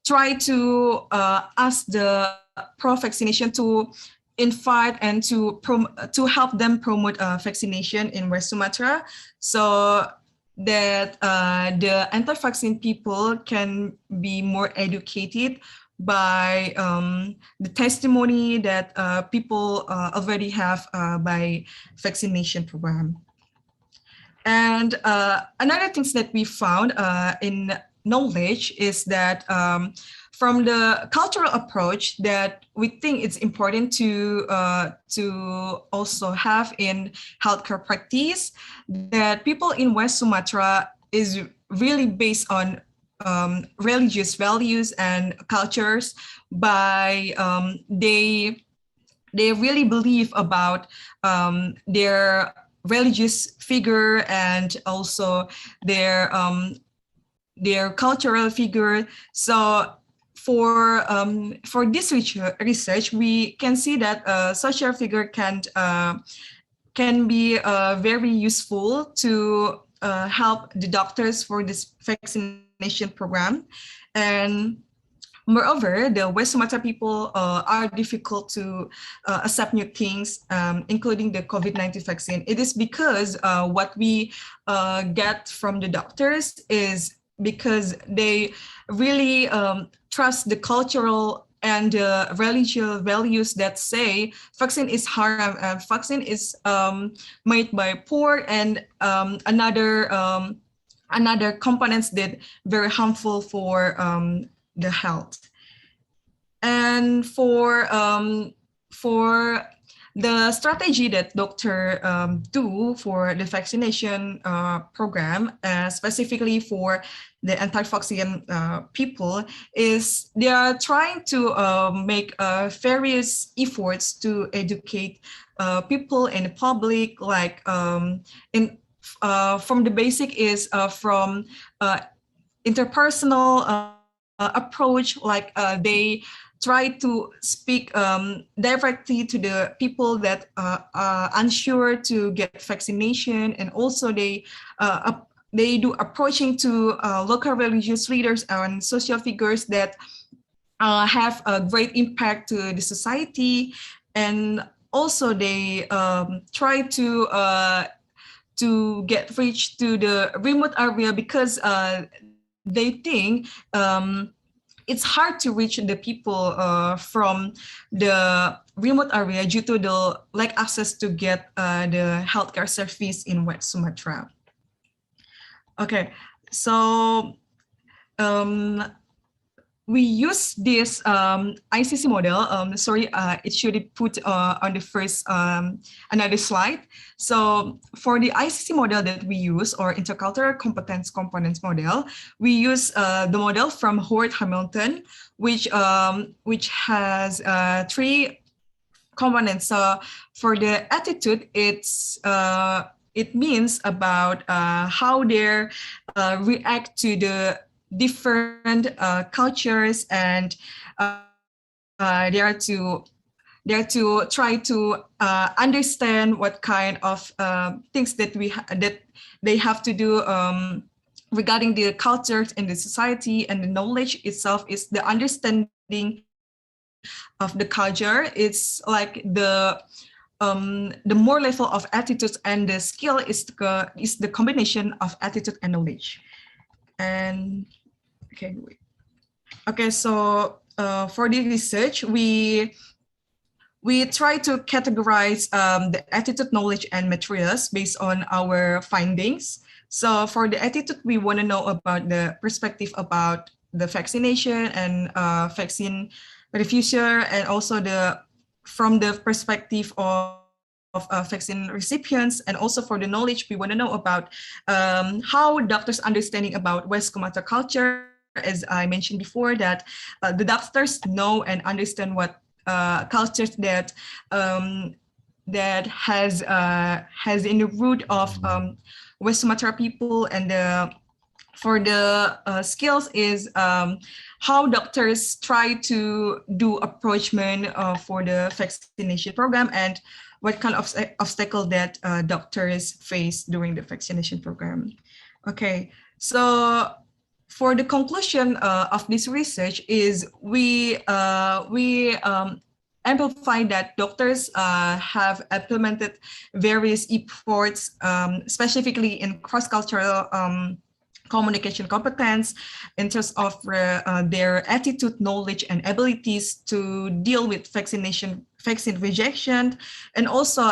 try to ask the pro-vaccination to invite and to help them promote vaccination in West Sumatra, so that the anti-vaccine people can be more educated by the testimony that people already have by vaccination program. And another things that we found in knowledge is that from the cultural approach that we think it's important to also have in healthcare practice, that people in West Sumatra is really based on religious values and cultures. By they really believe about their religious figure and also their cultural figure. So for this research, we can see that social figure can be very useful to help the doctors for this vaccination program. And moreover, the West Sumatra people are difficult to accept new things, including the COVID-19 vaccine. It is because what we get from the doctors is because they really trust the cultural and religious values that say vaccine is haram, vaccine is made by pork and another components that very harmful for the health. And for the strategy that doctor do for the vaccination program, specifically for the anti-vaccine people, is they are trying to make various efforts to educate people in the public, like from the basic is from interpersonal approach, like they try to speak directly to the people that are unsure to get vaccination, and also they do approaching to local religious leaders and social figures that have a great impact to the society, and also they try to get reach to the remote area, because they think it's hard to reach the people from the remote area due to the lack access to get the healthcare service in West Sumatra. Okay, so we use this ICC model. It should be put on the first another slide. So for the ICC model that we use, or Intercultural Competence Components model, we use the model from Howard Hamilton, which has 3 components. So for the attitude, it means about how they react to the different cultures, and they are to try to understand what kind of things that they have to do regarding the cultures and the society, and the knowledge itself is the understanding of the culture. It's like the more level of attitudes, and the skill is the combination of attitude and knowledge. And okay, so for the research, we try to categorize the attitude, knowledge, and materials based on our findings. So for the attitude, we want to know about the perspective about the vaccination and vaccine for the future, and also from the perspective of vaccine recipients. And also for the knowledge, we want to know about how doctors' understanding about West Sumatra culture. As I mentioned before, that the doctors know and understand what cultures that has in the root of West Sumatra people. And for the skills is how doctors try to do approachment for the vaccination program, and what kind of obstacle that doctors face during the vaccination program. Okay, so for the conclusion of this research is we amplify that doctors have implemented various efforts, specifically in cross-cultural communication competence, in terms of their attitude, knowledge, and abilities to deal with vaccine rejection, and also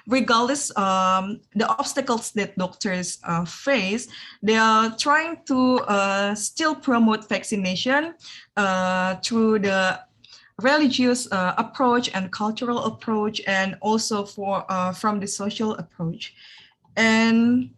regardless the obstacles that doctors face, they are trying to still promote vaccination through the religious approach and cultural approach, and also from the social approach. And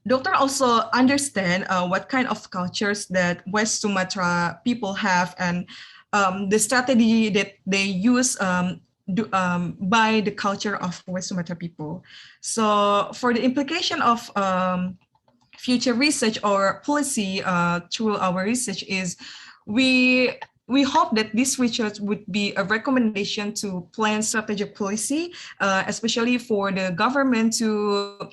doctor also understand what kind of cultures that West Sumatra people have, and the strategy that they use by the culture of West Sumatra people. So for the implication of future research or policy through our research is we hope that this research would be a recommendation to plan strategic policy, especially for the government to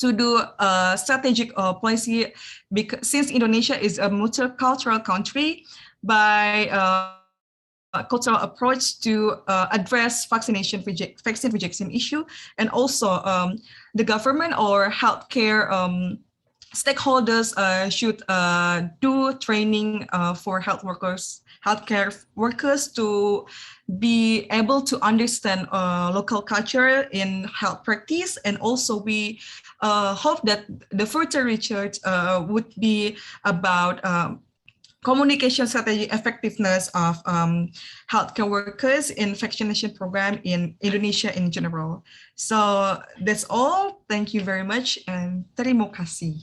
do a strategic policy, because since Indonesia is a multicultural country, by cultural approach to address vaccine rejection issue, and also the government or healthcare stakeholders should do training for healthcare workers to be able to understand local culture in health practice. And also we hope that the further research would be about communication strategy effectiveness of healthcare workers in vaccination program in Indonesia in general. So that's all. Thank you very much, and terima kasih.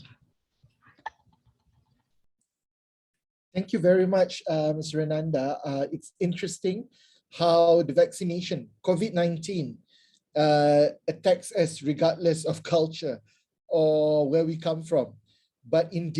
Thank you very much, Ms. Renanda. It's interesting how the vaccination, COVID-19, attacks us regardless of culture or where we come from. But in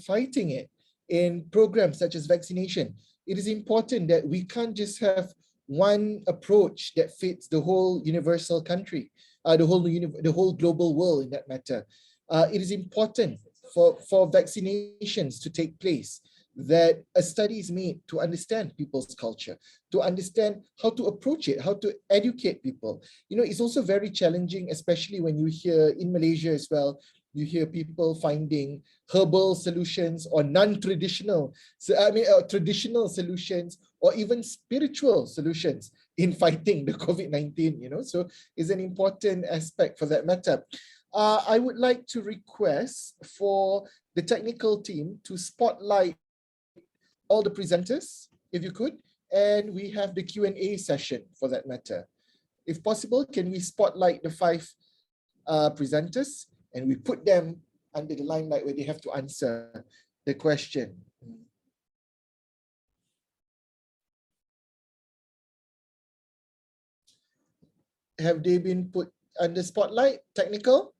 fighting it, in programs such as vaccination, it is important that we can't just have one approach that fits the whole universal country, the whole global world in that matter. It is important for vaccinations to take place, that a study is made to understand people's culture, to understand how to approach it, how to educate people. You know, it's also very challenging, especially when you hear in Malaysia as well, you hear people finding herbal solutions or non-traditional, traditional solutions, or even spiritual solutions in fighting the COVID-19, you know, so it's an important aspect for that matter. I would like to request for the technical team to spotlight all the presenters, if you could, and we have the Q&A session for that matter. If possible, can we spotlight the 5 presenters and we put them under the limelight where they have to answer the question. Have they been put under spotlight, technical?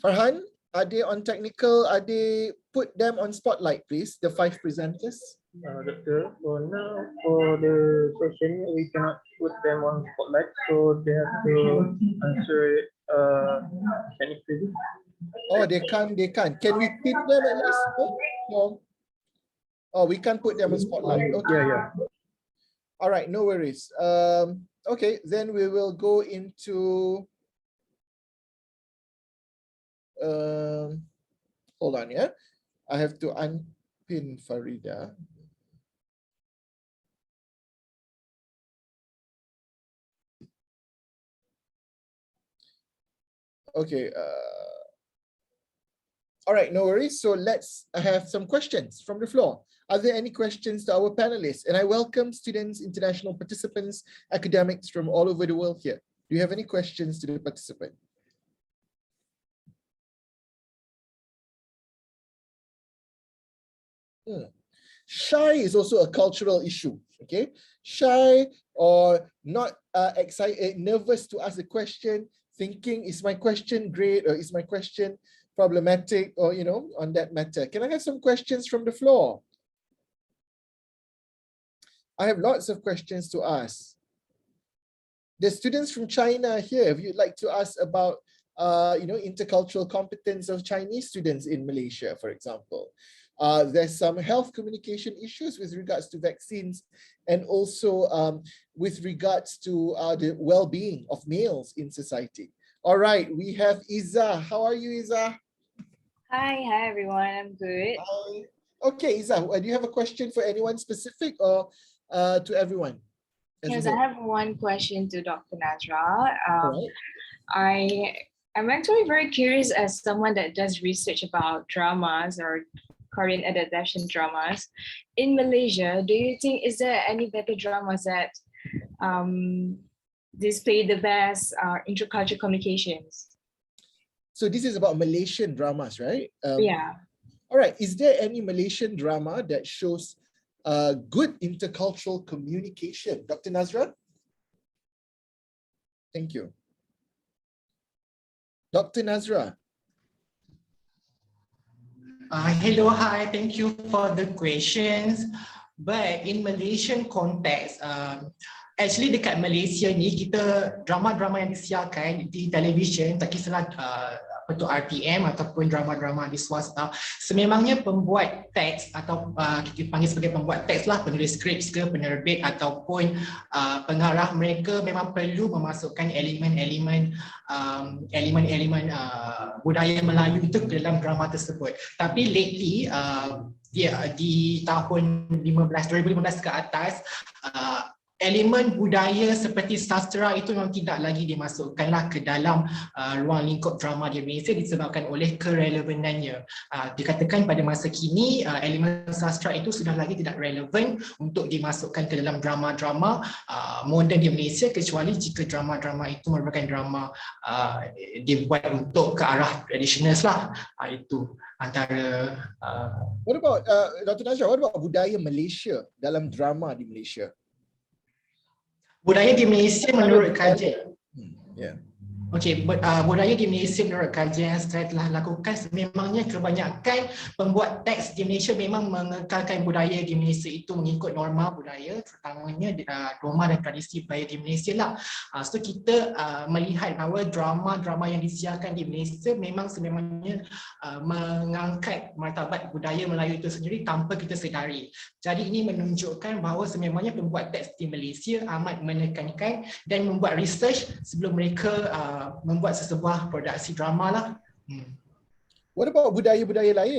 Farhan, are they on technical? Are they put them on spotlight, please? The 5 presenters. Doctor, for now, for the session, we cannot put them on spotlight, so they have to answer it technically. Oh, they can't. Can we pin them at least? No. Oh, we can't put them on spotlight. Okay. Yeah. All right, no worries. Okay, then we will go into hold on, yeah. I have to unpin Farida. Okay. All right, no worries. So let's have some questions from the floor. Are there any questions to our panelists? And I welcome students, international participants, academics from all over the world here. Do you have any questions to the participant? Shy is also a cultural issue, okay? Shy or not excited, nervous to ask a question, thinking, is my question great or is my question problematic, or, you know, on that matter. Can I have some questions from the floor? I have lots of questions to ask. The students from China here, if you'd like to ask about, you know, intercultural competence of Chinese students in Malaysia, for example. There's some health communication issues with regards to vaccines, and also with regards to the well-being of males in society. All right, we have Iza. How are you, Iza? Hi everyone, I'm good. Hi. Okay, Iza, do you have a question for anyone specific or to everyone? Yes, I have one question to Dr. Nazra. I'm actually very curious, as someone that does research about dramas or Korean adaptation dramas. In Malaysia, do you think, is there any better dramas that display the best intercultural communications? So this is about Malaysian dramas, right? Yeah. All right, is there any Malaysian drama that shows good intercultural communication? Dr. Nazra? Thank you. Dr. Nazra. Hello, hi, thank you for the questions. But in Malaysian context, actually dekat Malaysia ni, kita drama-drama yang disiarkan di televisyen, tak kisahlah bentuk RTM ataupun drama-drama di swasta, sememangnya pembuat teks atau kita panggil sebagai pembuat teks lah, penulis skrip ke, penerbit ataupun pengarah, mereka memang perlu memasukkan elemen-elemen budaya Melayu itu ke dalam drama tersebut. Tapi lately di tahun 2015 ke atas, elemen budaya seperti sastra itu memang tidak lagi dimasukkanlah ke dalam ruang lingkup drama di Malaysia disebabkan oleh kerelevanannya. Dikatakan pada masa kini elemen sastra itu sudah lagi tidak relevan untuk dimasukkan ke dalam drama-drama moden di Malaysia, kecuali jika drama-drama itu merupakan drama dibuat untuk ke arah tradisional lah. Itu antara What about Dr. Nazra, what about budaya Malaysia dalam drama di Malaysia? Budaya di Malaysia menurut kajian. Okey, budaya di Malaysia menurut kajian yang saya telah lakukan, memangnya kebanyakan pembuat teks di Malaysia memang mengekalkan budaya di Malaysia itu mengikut norma budaya, terutamanya norma dan tradisi budaya di Malaysia lah. So kita melihat bahawa drama-drama yang disiarkan di Malaysia memang sememangnya mengangkat martabat budaya Melayu itu sendiri tanpa kita sedari. Jadi ini menunjukkan bahawa sememangnya pembuat teks di Malaysia amat menekankan dan membuat research sebelum mereka membuat sesebuah produksi drama lah. What about budaya-budaya lain?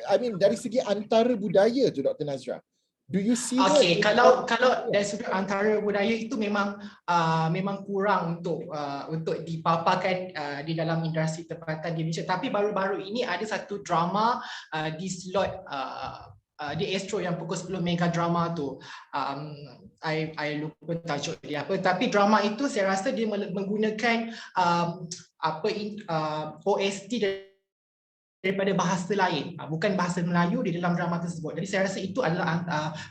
I mean dari segi antara budaya tu Dr. Nazra. Do you see Okay, kalau dari sudut antara budaya itu memang kurang untuk dipaparkan di dalam industri tempatan di Malaysia. Tapi baru-baru ini ada satu drama di slot di Astro yang pukul 10 mega drama tu. I lupa tajuk dia apa, tapi drama itu saya rasa dia menggunakan OST daripada bahasa lain, bukan bahasa Melayu di dalam drama tersebut. Jadi saya rasa itu adalah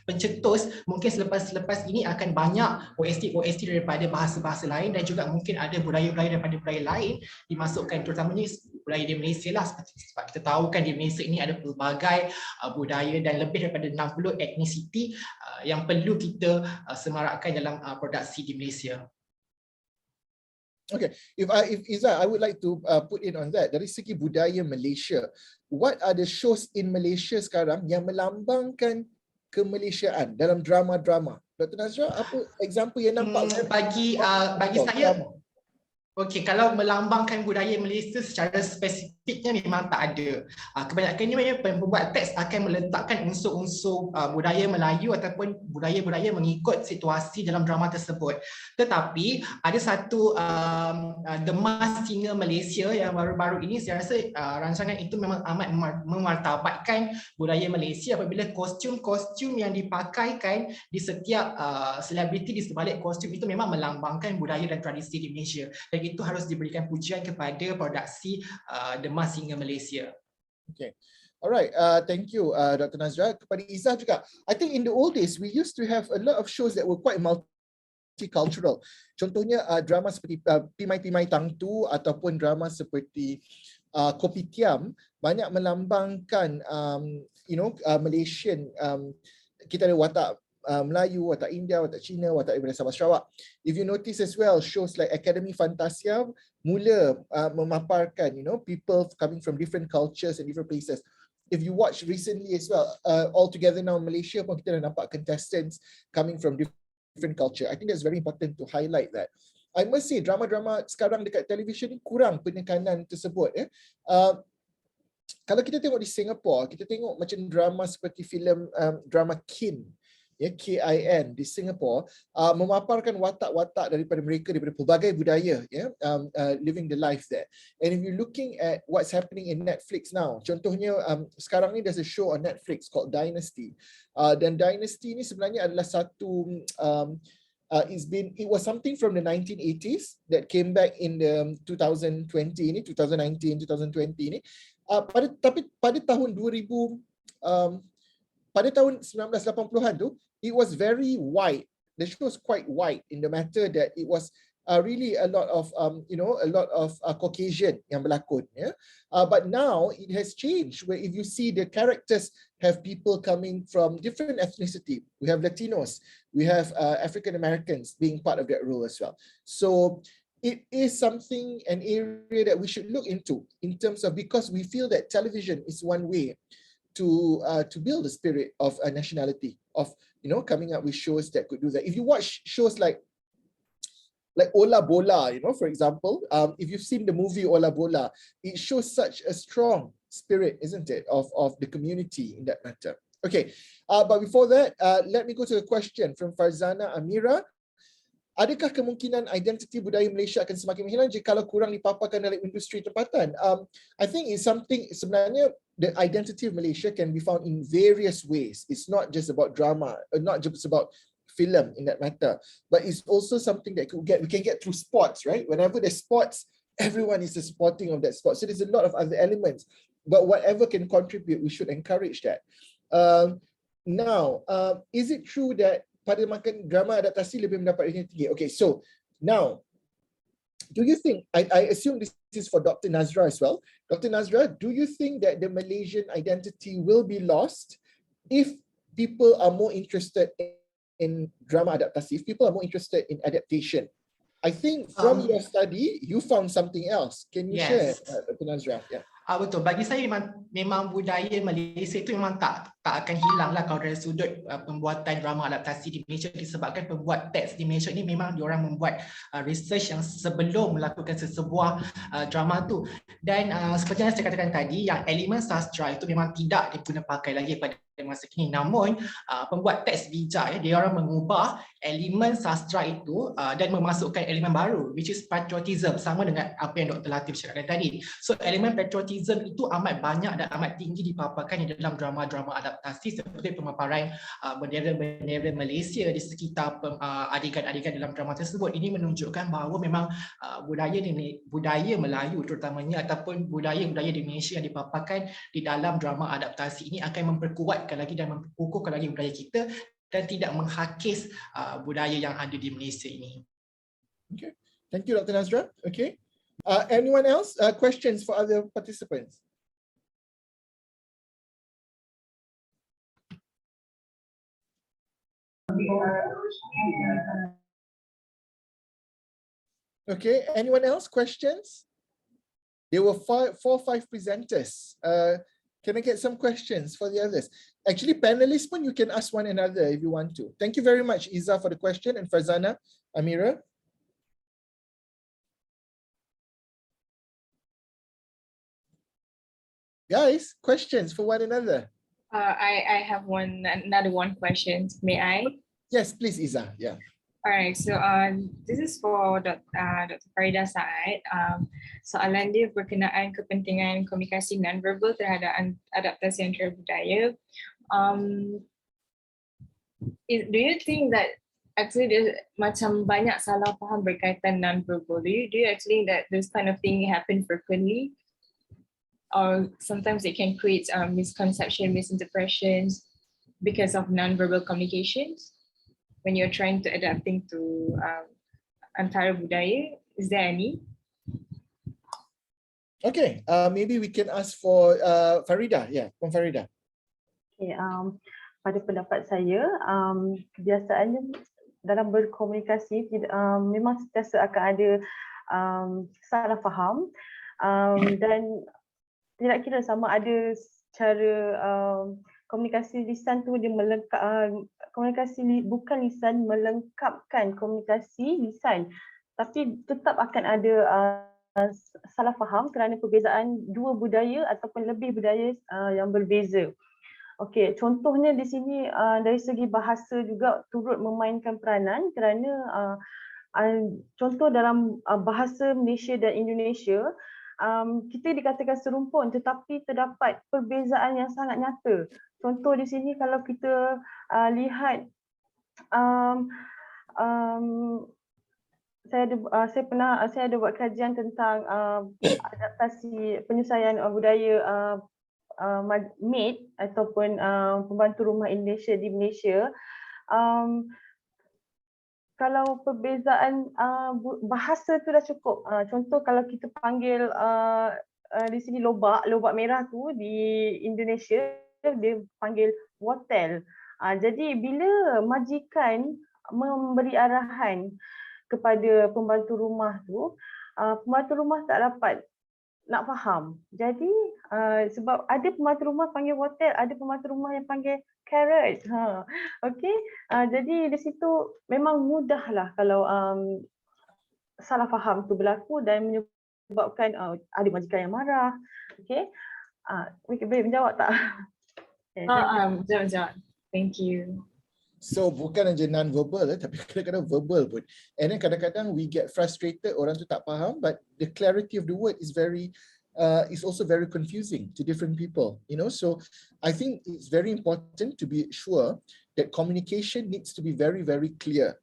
pencetus, mungkin selepas ini akan banyak OST daripada bahasa-bahasa lain dan juga mungkin ada budaya-budaya daripada budaya lain dimasukkan, terutamanya budaya di Malaysia lah. Sebab kita tahu kan di Malaysia ini ada pelbagai budaya dan lebih daripada 60 etnisiti yang perlu kita semarakkan dalam produksi di Malaysia. Okay, if Izzah, I would like to put in on that. Dari segi budaya Malaysia, what are the shows in Malaysia sekarang yang melambangkan kemalaysiaan dalam drama-drama? Dr. Nazra, apa example yang nampak? Bagi saya, okey, kalau melambangkan budaya Malaysia secara spesifiknya memang tak ada. Kebanyakannya memang pembuat teks akan meletakkan unsur-unsur budaya Melayu ataupun budaya-budaya mengikut situasi dalam drama tersebut. Tetapi ada satu Demas Singa Malaysia yang baru-baru ini, saya rasa rancangan itu memang amat memartabatkan budaya Malaysia apabila kostum-kostum yang dipakaikan di setiap selebriti di sebalik kostum itu memang melambangkan budaya dan tradisi di Malaysia. Dan itu harus diberikan pujian kepada produksi Demas Singa Malaysia. Okay. Alright, thank you Dr. Nazra. Kepada Izzah juga, I think in the old days we used to have a lot of shows that were quite multicultural. Contohnya drama seperti Pimai-Pimai Tangtu ataupun drama seperti Kopitiam banyak melambangkan Malaysian, kita ada watak Melayu, watak India, watak Cina, watak daripada Sabah Sarawak. If you notice as well, shows like Academy Fantasia mula memaparkan people coming from different cultures and different places. If you watch recently as well, All Together Now Malaysia pun kita dah nampak contestants coming from different culture. I think that's very important to highlight that. I must say drama-drama sekarang dekat television ni kurang penekanan tersebut. Kalau kita tengok di Singapura, kita tengok macam drama seperti filem drama Kin, KIN di Singapura, memaparkan watak-watak daripada mereka daripada pelbagai budaya, living the life there. And if you're looking at what's happening in Netflix now, contohnya sekarang ni there's a show on Netflix called Dynasty. Dan Dynasty ni sebenarnya adalah satu it was something from the 1980s that came back in the 2020 ni, 2019, 2020 ni. Tapi pada tahun 2000 pada tahun 1980-an tu, it was very white. The show was quite white in the matter that it was really a lot of Caucasian yang berlakon. But now it has changed, where if you see the characters have people coming from different ethnicity. We have Latinos, we have African Americans being part of that role as well. So it is something, an area that we should look into in terms of, because we feel that television is one way to build the spirit of a nationality, of coming up with shows that could do that. If you watch shows like Ola Bola, for example, if you've seen the movie Ola Bola, it shows such a strong spirit, isn't it, of the community in that matter. Okay, but before that, let me go to a question from Farzana Amira. Adakah kemungkinan identiti budaya Malaysia akan semakin menghilang jika kurang dipaparkan dalam industri tempatan? I think it's something, sebenarnya the identity of Malaysia can be found in various ways. It's not just about drama, not just about film in that matter, but it's also something that we can get through sports, right? Whenever there's sports, everyone is supporting of that sport. So there's a lot of other elements, but whatever can contribute, we should encourage that. Now, is it true that pada makan drama adaptasi lebih mendapat rating tinggi? Okay, so now do you think, I assume this is for Dr. Nazra as well. Dr. Nazra, do you think that the Malaysian identity will be lost if people are more interested in drama adaptasi, if people are more interested in adaptation? I think from your study, you found something else. Can you share, Dr. Nazra? Yeah. Betul. Bagi saya memang budaya Malaysia itu memang tak akan hilang lah kalau dari sudut pembuatan drama adaptasi di Malaysia, disebabkan pembuat teks di Malaysia ni memang diorang membuat research yang sebelum melakukan sesebuah drama tu. Dan seperti yang saya katakan tadi, yang elemen sastra itu memang tidak diguna pakai lagi pada masa kini. Namun pembuat teks bijak, diorang mengubah elemen sastra itu dan memasukkan elemen baru, which is patriotism, sama dengan apa yang Dr. Latif cakapkan tadi. So elemen patriotism itu amat banyak dan amat tinggi dipaparkan di dalam drama-drama adaptasi, seperti pemaparan bendera-bendera Malaysia di sekitar adegan-adegan dalam drama tersebut. Ini menunjukkan bahawa memang budaya Melayu terutamanya, ataupun budaya-budaya di Malaysia yang dipaparkan di dalam drama adaptasi ini akan memperkuatkan lagi dan memperkukuhkan lagi budaya kita dan tidak menghakis budaya yang ada di Malaysia ini. Okay, thank you, Dr. Nazra. Okay, anyone else? Questions for other participants? Okay, anyone else? Questions? There were 4 or 5 presenters. Can I get some questions for the others? Actually, panelists, you can ask one another if you want to. Thank you very much, Iza, for the question, and Farzana, Amira. Guys, questions for one another? I have another one question. May I? Yes, please, Iza. Yeah. All right, so this is for Dr. Farida Said. Soalan dia berkenaan kepentingan komunikasi non-verbal terhadap adaptasi antarabudaya. Do you think that actually there's macam banyak salah faham berkaitan non-verbal? Do you actually think that this kind of thing happen frequently? Or sometimes it can create misconception, misinterpretations because of non-verbal communications when you're trying to adapting to antara budaya? Is there any? Okay, maybe we can ask for Farida. Yeah, from Farida. Okay, pada pendapat saya, kebiasaannya dalam berkomunikasi memang sentiasa akan ada salah faham, dan tidak kira sama ada cara komunikasi lisan tu dia melengkap, komunikasi bukan lisan melengkapkan komunikasi lisan, tapi tetap akan ada salah faham kerana perbezaan dua budaya ataupun lebih budaya yang berbeza. Okey, contohnya di sini dari segi bahasa juga turut memainkan peranan kerana contoh dalam bahasa Malaysia dan Indonesia, kita dikatakan serumpun tetapi terdapat perbezaan yang sangat nyata. Contoh di sini kalau kita lihat, saya ada buat kajian tentang adaptasi penyelesaian budaya maid ataupun pembantu rumah Indonesia di Malaysia. Kalau perbezaan bahasa tu dah cukup. Contoh kalau kita panggil di sini lobak merah tu di Indonesia dia panggil wortel. Jadi bila majikan memberi arahan kepada pembantu rumah tu, pembantu rumah tak dapat nak faham. Jadi sebab ada pembantu rumah panggil wortel, ada pembantu rumah yang panggil carrot. Okey. Jadi di situ memang mudahlah kalau salah faham tu berlaku dan menyebabkan ada majikan yang marah. Okey. Boleh menjawab tak? Jawab. Thank you. So bukan aja non-verbal, tapi kadang-kadang verbal pun. And then kadang-kadang we get frustrated, orang tu tak faham, but the clarity of the word is also very confusing to different people. You know, so I think it's very important to be sure that communication needs to be very, very clear.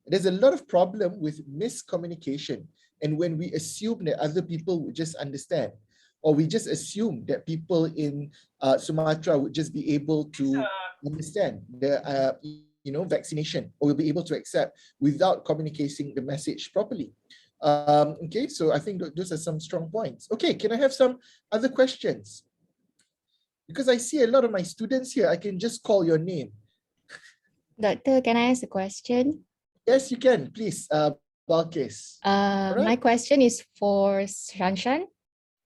There's a lot of problem with miscommunication, and when we assume that other people would just understand, or we just assume that people in Sumatra would just be able to understand the vaccination, or will be able to accept without communicating the message properly. Okay, so I think those are some strong points. Okay, can I have some other questions? Because I see a lot of my students here, I can just call your name. Doctor, can I ask a question? Yes, you can, please, Balkis. My question is for Shanshan.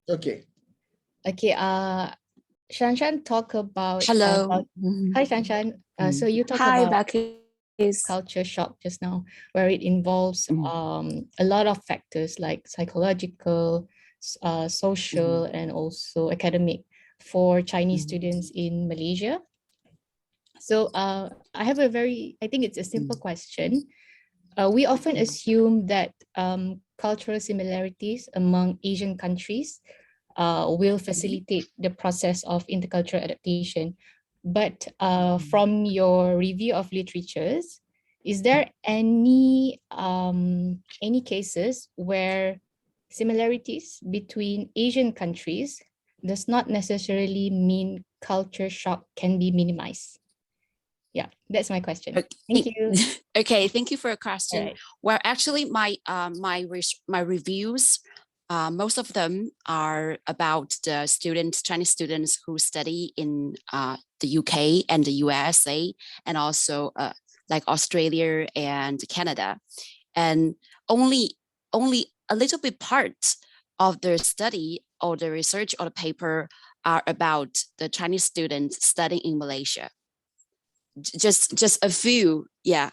Okay. Okay, Shanshan talk about Hello. hi Shanshan. So you talk Hi, about Bakis. culture shock just now, where it involves a lot of factors like psychological, social, and also academic for Chinese students in Malaysia. So I have I think it's a simple question. We often assume that cultural similarities among Asian countries will facilitate the process of intercultural adaptation. But from your review of literatures, is there any cases where similarities between Asian countries does not necessarily mean culture shock can be minimized? Yeah, that's my question. Thank you. Okay, thank you for your question. Right. Well, actually, my reviews, most of them are about the Chinese students who study in the UK and the USA, and also like Australia and Canada, and only a little bit part of the study or the research or the paper are about the Chinese students studying in Malaysia. Just a few, yeah,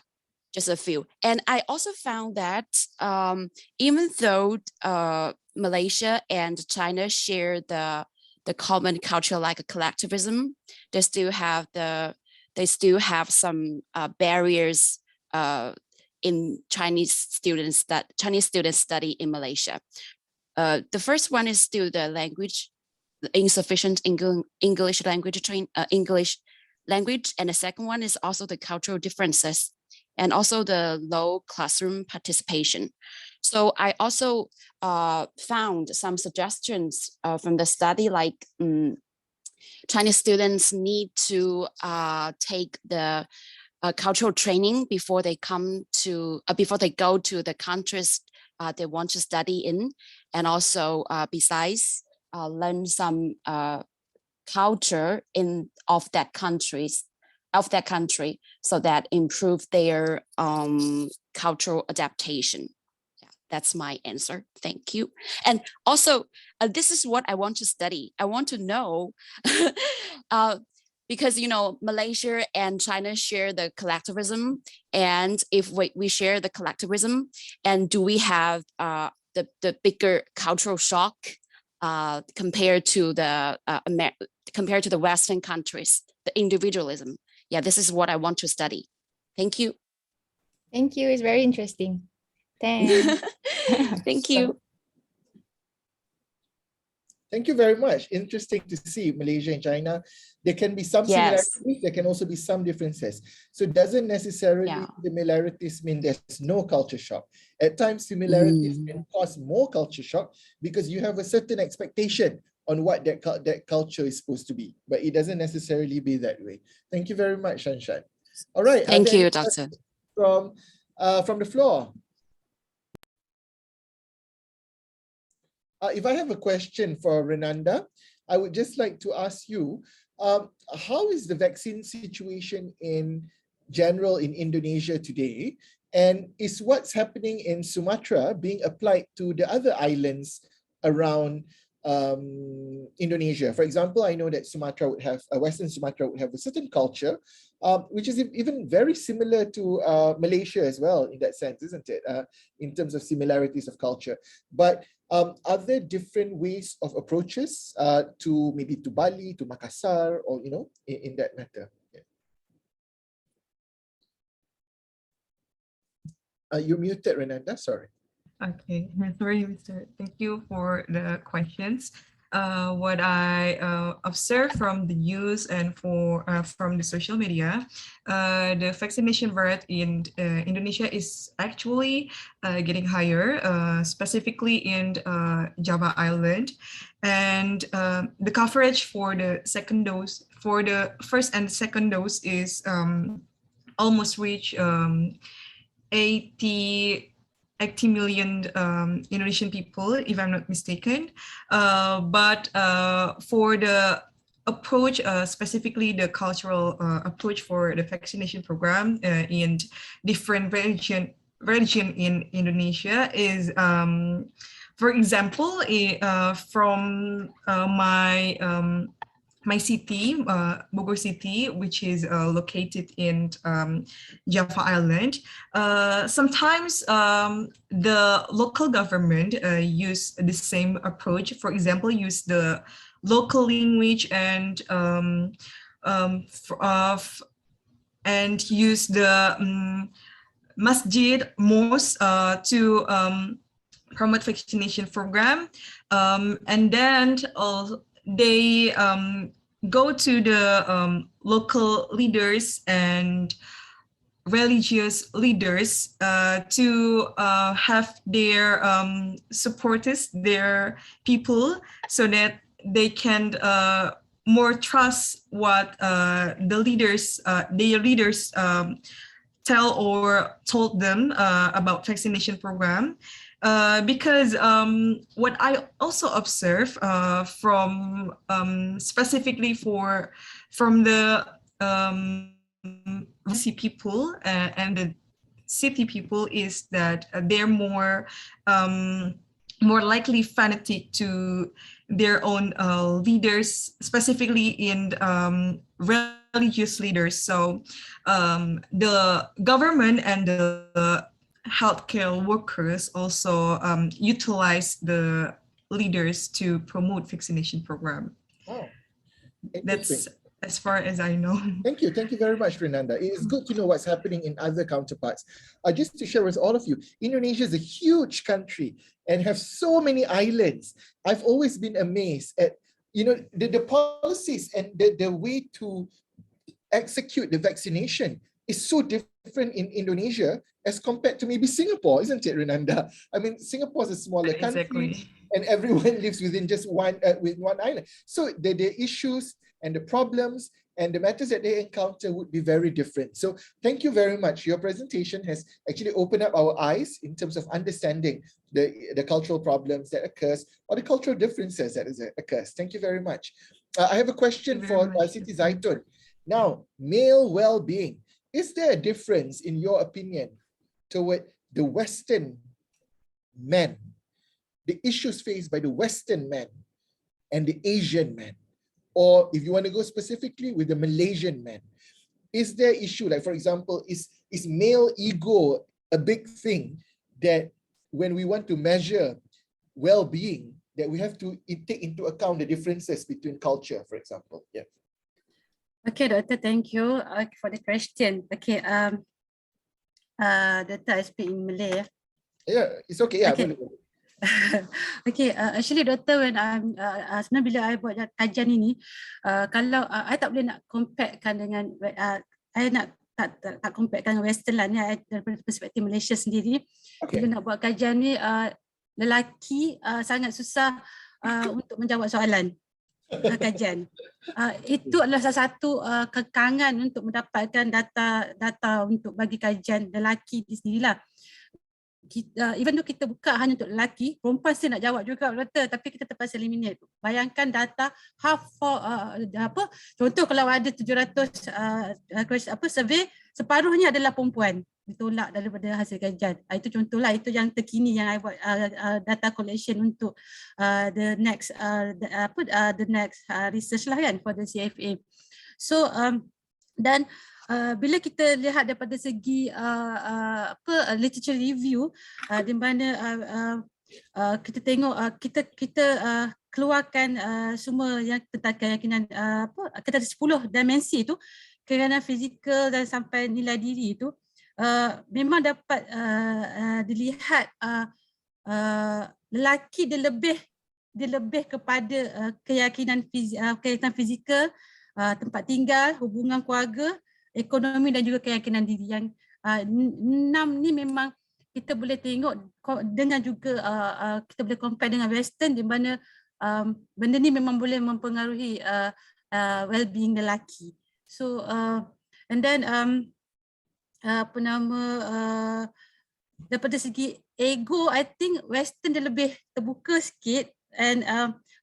just a few. And I also found that even though Malaysia and China share the common culture like collectivism, they still have some barriers in Chinese students study in Malaysia. The first one is still the language, insufficient English language, and the second one is also the cultural differences and also the low classroom participation. So I also found some suggestions from the study, like Chinese students need to take the cultural training before they go to the countries they want to study in, and also besides learn some culture of that country, so that improve their cultural adaptation. Yeah, that's my answer. Thank you. And also, this is what I want to study. I want to know, because Malaysia and China share the collectivism, and if we share the collectivism, and do we have the bigger cultural shock compared to the Western countries, the individualism? Yeah, this is what I want to study. Thank you. Thank you. It's very interesting. Thanks. Thank you. Thank you very much. Interesting to see Malaysia and China. There can be some similarities, there can also be some differences. So it doesn't necessarily similarities mean there's no culture shock. At times, similarities can cause more culture shock because you have a certain expectation on what that culture is supposed to be, but it doesn't necessarily be that way. Thank you very much, Shanshan. All right. Thank you, Doctor. From the floor. If I have a question for Renanda, I would just like to ask you, how is the vaccine situation in general in Indonesia today? And is what's happening in Sumatra being applied to the other islands around Indonesia? For example, I know that Sumatra would have, Western Sumatra would have a certain culture, which is even very similar to Malaysia as well in that sense, isn't it? In terms of similarities of culture. But are there different ways of approaches to maybe to Bali, to Makassar, or in that matter? Yeah. You're muted, Renanda. Sorry. Okay, sorry, Mr. Thank you for the questions. What I observed from the news and from the social media, the vaccination rate in Indonesia is actually getting higher, specifically in Java Island, and the coverage for the second dose, for the first and second dose, is almost reach 80 80 million Indonesian people, if I'm not mistaken. But for the approach, specifically the cultural approach for the vaccination program in different region in Indonesia is, for example, from my city, Bogor City, which is located in Java Island. Sometimes the local government use the same approach. For example, use the local language and use the masjid, mosque to promote vaccination program, and then they go to the local leaders and religious leaders to have their supporters, their people, so that they can more trust what the leaders, their leaders tell or told them about vaccination program. Because what I also observe from specifically from the people and the city people is that they're more likely fanatic to their own leaders, specifically in religious leaders. So the government and the healthcare workers also utilize the leaders to promote vaccination program. Oh, that's as far as I know. Thank you very much, Renanda. It is good to know what's happening in other counterparts. Just to share with all of you, Indonesia is a huge country and have so many islands. I've always been amazed at, you know, the policies and the way to execute the vaccination is so different in Indonesia as compared to maybe Singapore, isn't it, Renanda? I mean, Singapore is a smaller country and everyone lives within just one island. So the issues and the problems and the matters that they encounter would be very different. So thank you very much. Your presentation has actually opened up our eyes in terms of understanding the cultural problems that occurs or the cultural differences that occurs. Thank you very much. I have a question for Siti Zaitun. Now, male well-being. Is there a difference, in your opinion, toward the Western men, the issues faced by the Western men and the Asian men? Or if you want to go specifically with the Malaysian men, is there issue, like for example, is male ego a big thing that when we want to measure well-being, that we have to take into account the differences between culture, for example? Yeah. Okay, Doctor, thank you for the question. Okay, Doctor, I speak in Malay. Yeah, it's okay. Yeah. Okay. Okay, actually Doctor, when sebenarnya bila I buat kajian ini, kalau I tak boleh nak comparekan dengan, I nak tak comparekan dengan Western lah ni, daripada perspektif Malaysia sendiri. Bila nak buat kajian ni, lelaki sangat susah untuk menjawab soalan kajian. Itu adalah salah satu kekangan untuk mendapatkan data untuk bagi kajian lelaki di sendirilah. Even though kita buka hanya untuk lelaki, perempuan still nak jawab juga, Doktor, tapi kita terpaksa eliminate. Bayangkan data contoh kalau ada 700 survey, separuhnya adalah perempuan ditolak daripada hasil kajian. Itu contohlah, itu yang terkini yang I buat data collection untuk the next research lah kan, for the CFA. So dan bila kita lihat daripada segi literature review, di mana kita tengok kita keluarkan semua yang tentang keyakinan kita ada 10 dimensi tu, keyakinan fizikal dan sampai nilai diri itu, memang dapat dilihat lelaki dia lebih kepada keyakinan fizikal, tempat tinggal, hubungan keluarga, ekonomi dan juga keyakinan diri. Yang 6 ni memang kita boleh tengok dengan juga kita boleh compare dengan Western, di mana benda ni memang boleh mempengaruhi well-being lelaki. So and then daripada segi ego, I think Western dia lebih terbuka sikit, and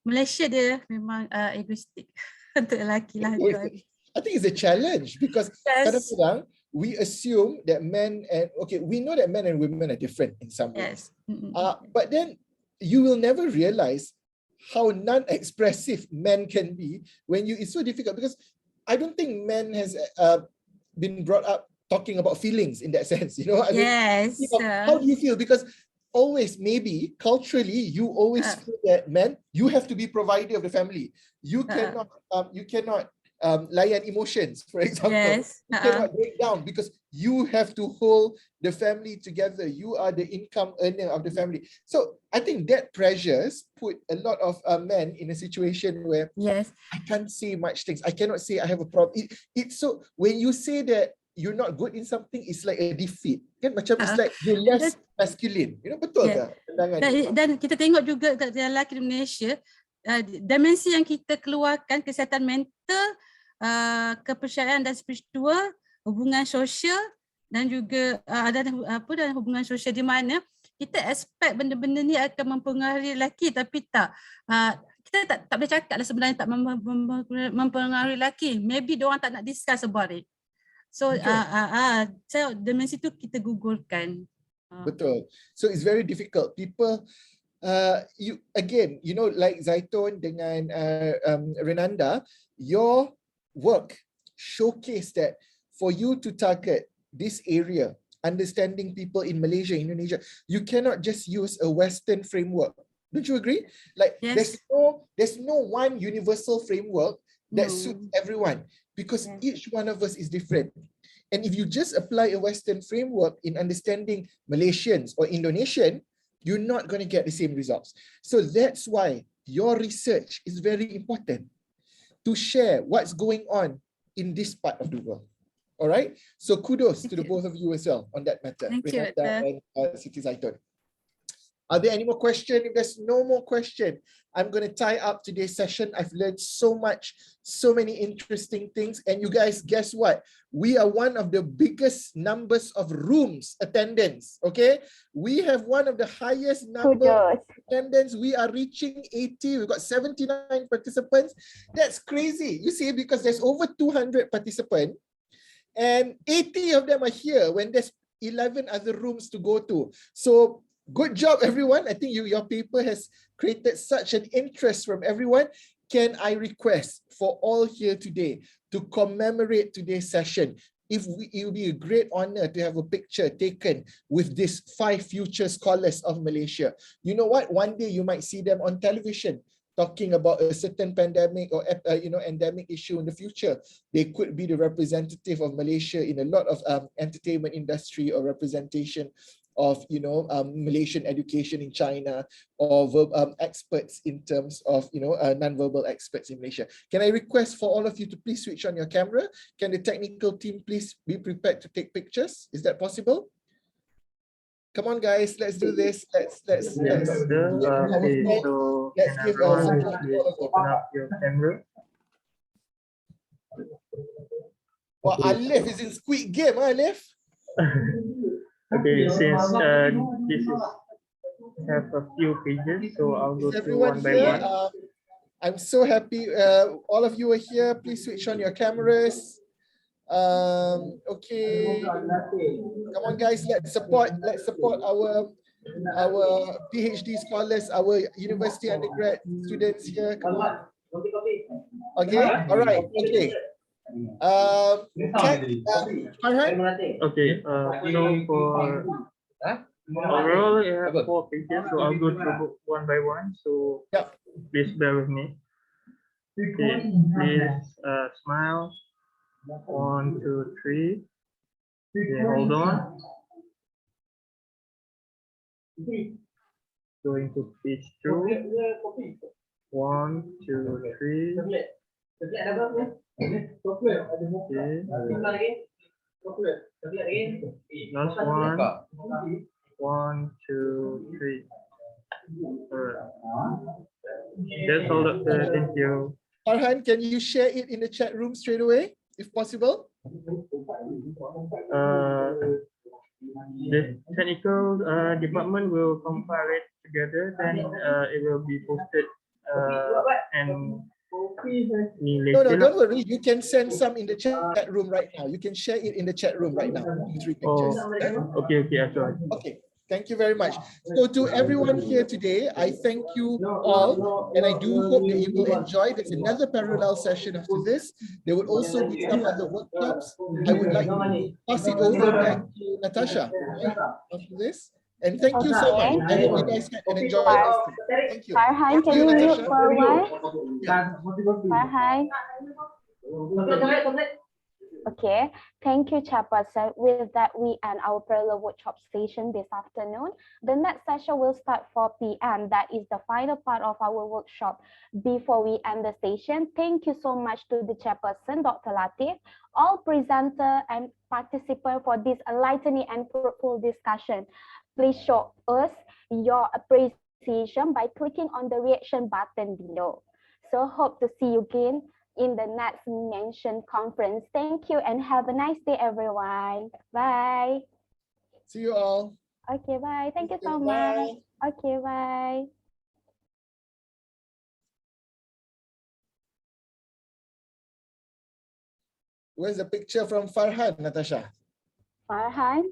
Malaysia dia memang egoistik untuk lelaki lah. I think it's a challenge because Yes. kadang-kadang we assume that men and we know that men and women are different in some ways. Yes. But then you will never realize how non-expressive men can be when it's so difficult, because I don't think men has been brought up talking about feelings in that sense, you know. I mean, how do you feel? Because always, maybe culturally, you always feel that men, you have to be provider of the family. You cannot layan emotions, for example. Yes. You cannot break down because you have to hold the family together. You are the income earner of the family. So I think that pressures put a lot of men in a situation where I can't say much things. I cannot say I have a problem. It's so, when you say that you're not good in something, it's like a defeat. Kan? Macam it's like you're less masculine. You know, betul tak? Dan kita tengok juga kat lelaki di Malaysia, dimensi yang kita keluarkan, kesihatan mental, kepercayaan dan spiritual, hubungan sosial, dan juga dan hubungan sosial, di mana kita expect benda-benda ni akan mempengaruhi lelaki, tapi tak. Kita tak boleh cakap lah sebenarnya tak mempengaruhi lelaki. Maybe diorang tak nak discuss about it. So, dimensi tu kita gugurkan. Betul. So it's very difficult. People, you know, like Zaitun dengan Renanda, your work showcase that for you to target this area, understanding people in Malaysia, Indonesia, you cannot just use a Western framework. Don't you agree? Like there's no one universal framework that suits everyone, because each one of us is different. And if you just apply a Western framework in understanding Malaysians or Indonesian, you're not going to get the same results. So that's why your research is very important, to share what's going on in this part of the world. All right. So kudos to the both of you as well on that matter. Thank you. And Siti Zaitun. Are there any more questions? If there's no more question, I'm going to tie up today's session. I've learned so much, so many interesting things. And you guys, guess what? We are one of the biggest numbers of rooms attendance. Okay. We have one of the highest number of attendance. We are reaching 80. We've got 79 participants. That's crazy. You see, because there's over 200 participants and 80 of them are here when there's 11 other rooms to go to. So good job, everyone. I think your paper has created such an interest from everyone. Can I request for all here today to commemorate today's session? It will be a great honor to have a picture taken with these 5 future scholars of Malaysia. You know what? One day you might see them on television talking about a certain pandemic or endemic issue in the future. They could be the representative of Malaysia in a lot of entertainment industry or representation of Malaysian education in China, or experts in terms of non-verbal experts in Malaysia. Can I request for all of you to please switch on your camera? Can the technical team please be prepared to take pictures? Is that possible? Come on, guys, let's do this. Let's give open up your camera. Well, Alif is in Squid Game, Alif. Okay, since this is have a few pages, so I'll go through one by one. I'm so happy all of you are here. Please switch on your cameras. Okay, come on, guys. Let's support our PhD scholars, our university undergrad students here. Come on. Okay. All right. Okay. Okay, so for overall, I have 4 pages, so I'll go through one by one. So please bear with me. Okay, please smile. 1, 2, 3. Okay, hold on. Going to page 2. 1, 2, 3. Okay. Last one. 1, 2, 3. Alright. That's all, Doctor. Thank you. Farhan, can you share it in the chat room straight away, if possible? the technical department will compile it together, then it will be posted and No, don't worry. You can send some in the chat room right now. You can share it in the chat room right now. 3 pictures. Okay, I saw it. Okay. Thank you very much. So to everyone here today, I thank you all, and I do hope that you will enjoy. There's another parallel session after this. There will also be some other workshops. I would like to pass it over back to Natasha after this. And thank you so much. I hope you guys can enjoy this. Thank you. Farhan, can you mute for a while? Farhan. Okay, thank you, Chairperson. With that, we end our parallel workshop session this afternoon. The next session will start 4 p.m. That is the final part of our workshop. Before we end the session, thank you so much to the Chairperson, Dr. Latif, all presenter and participants for this enlightening and fruitful discussion. Please show us your appreciation by clicking on the reaction button below. So hope to see you again in the next mentioned conference. Thank you and have a nice day, everyone. Bye. See you all. Okay, bye. Thank you so much. Okay, bye. Where's the picture from Farhan, Natasha? Farhan?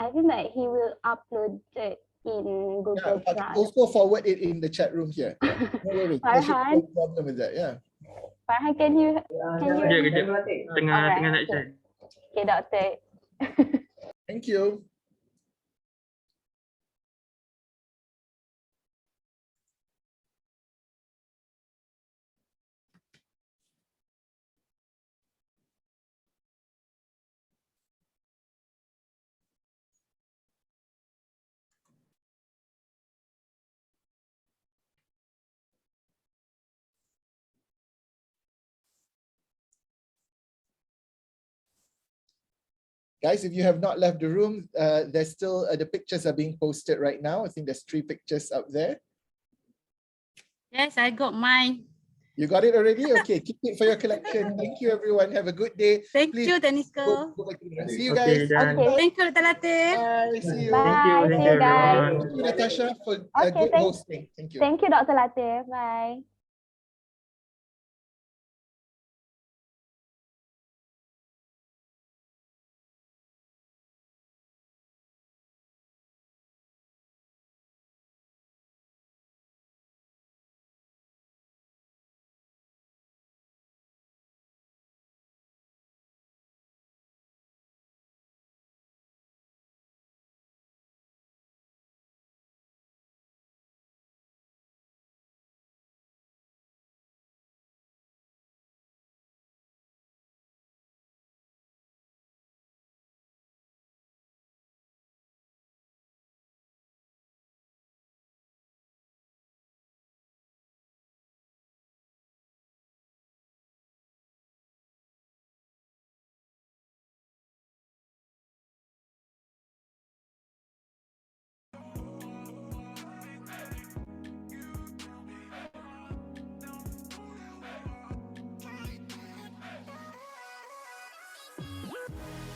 I think that he will upload it in Google Drive. Also forward it in the chat room here. No worries. Farhan? No problem with that. Yeah. Farhan, can you? Tengah nak chat. Okay, Doctor. Thank you. Guys, if you have not left the room, there's still the pictures are being posted right now. I think there's 3 pictures up there. Yes, I got mine. You got it already? Okay, keep it for your collection. Thank you, everyone. Have a good day. Thank you, Tanisko. See you guys. Okay. Thank you, Dr. Latif. Bye. See you. Bye. See you guys. Thank you, Natasha, for Okay, good hosting. Thank you. Thank you, Dr. Latif. Bye. You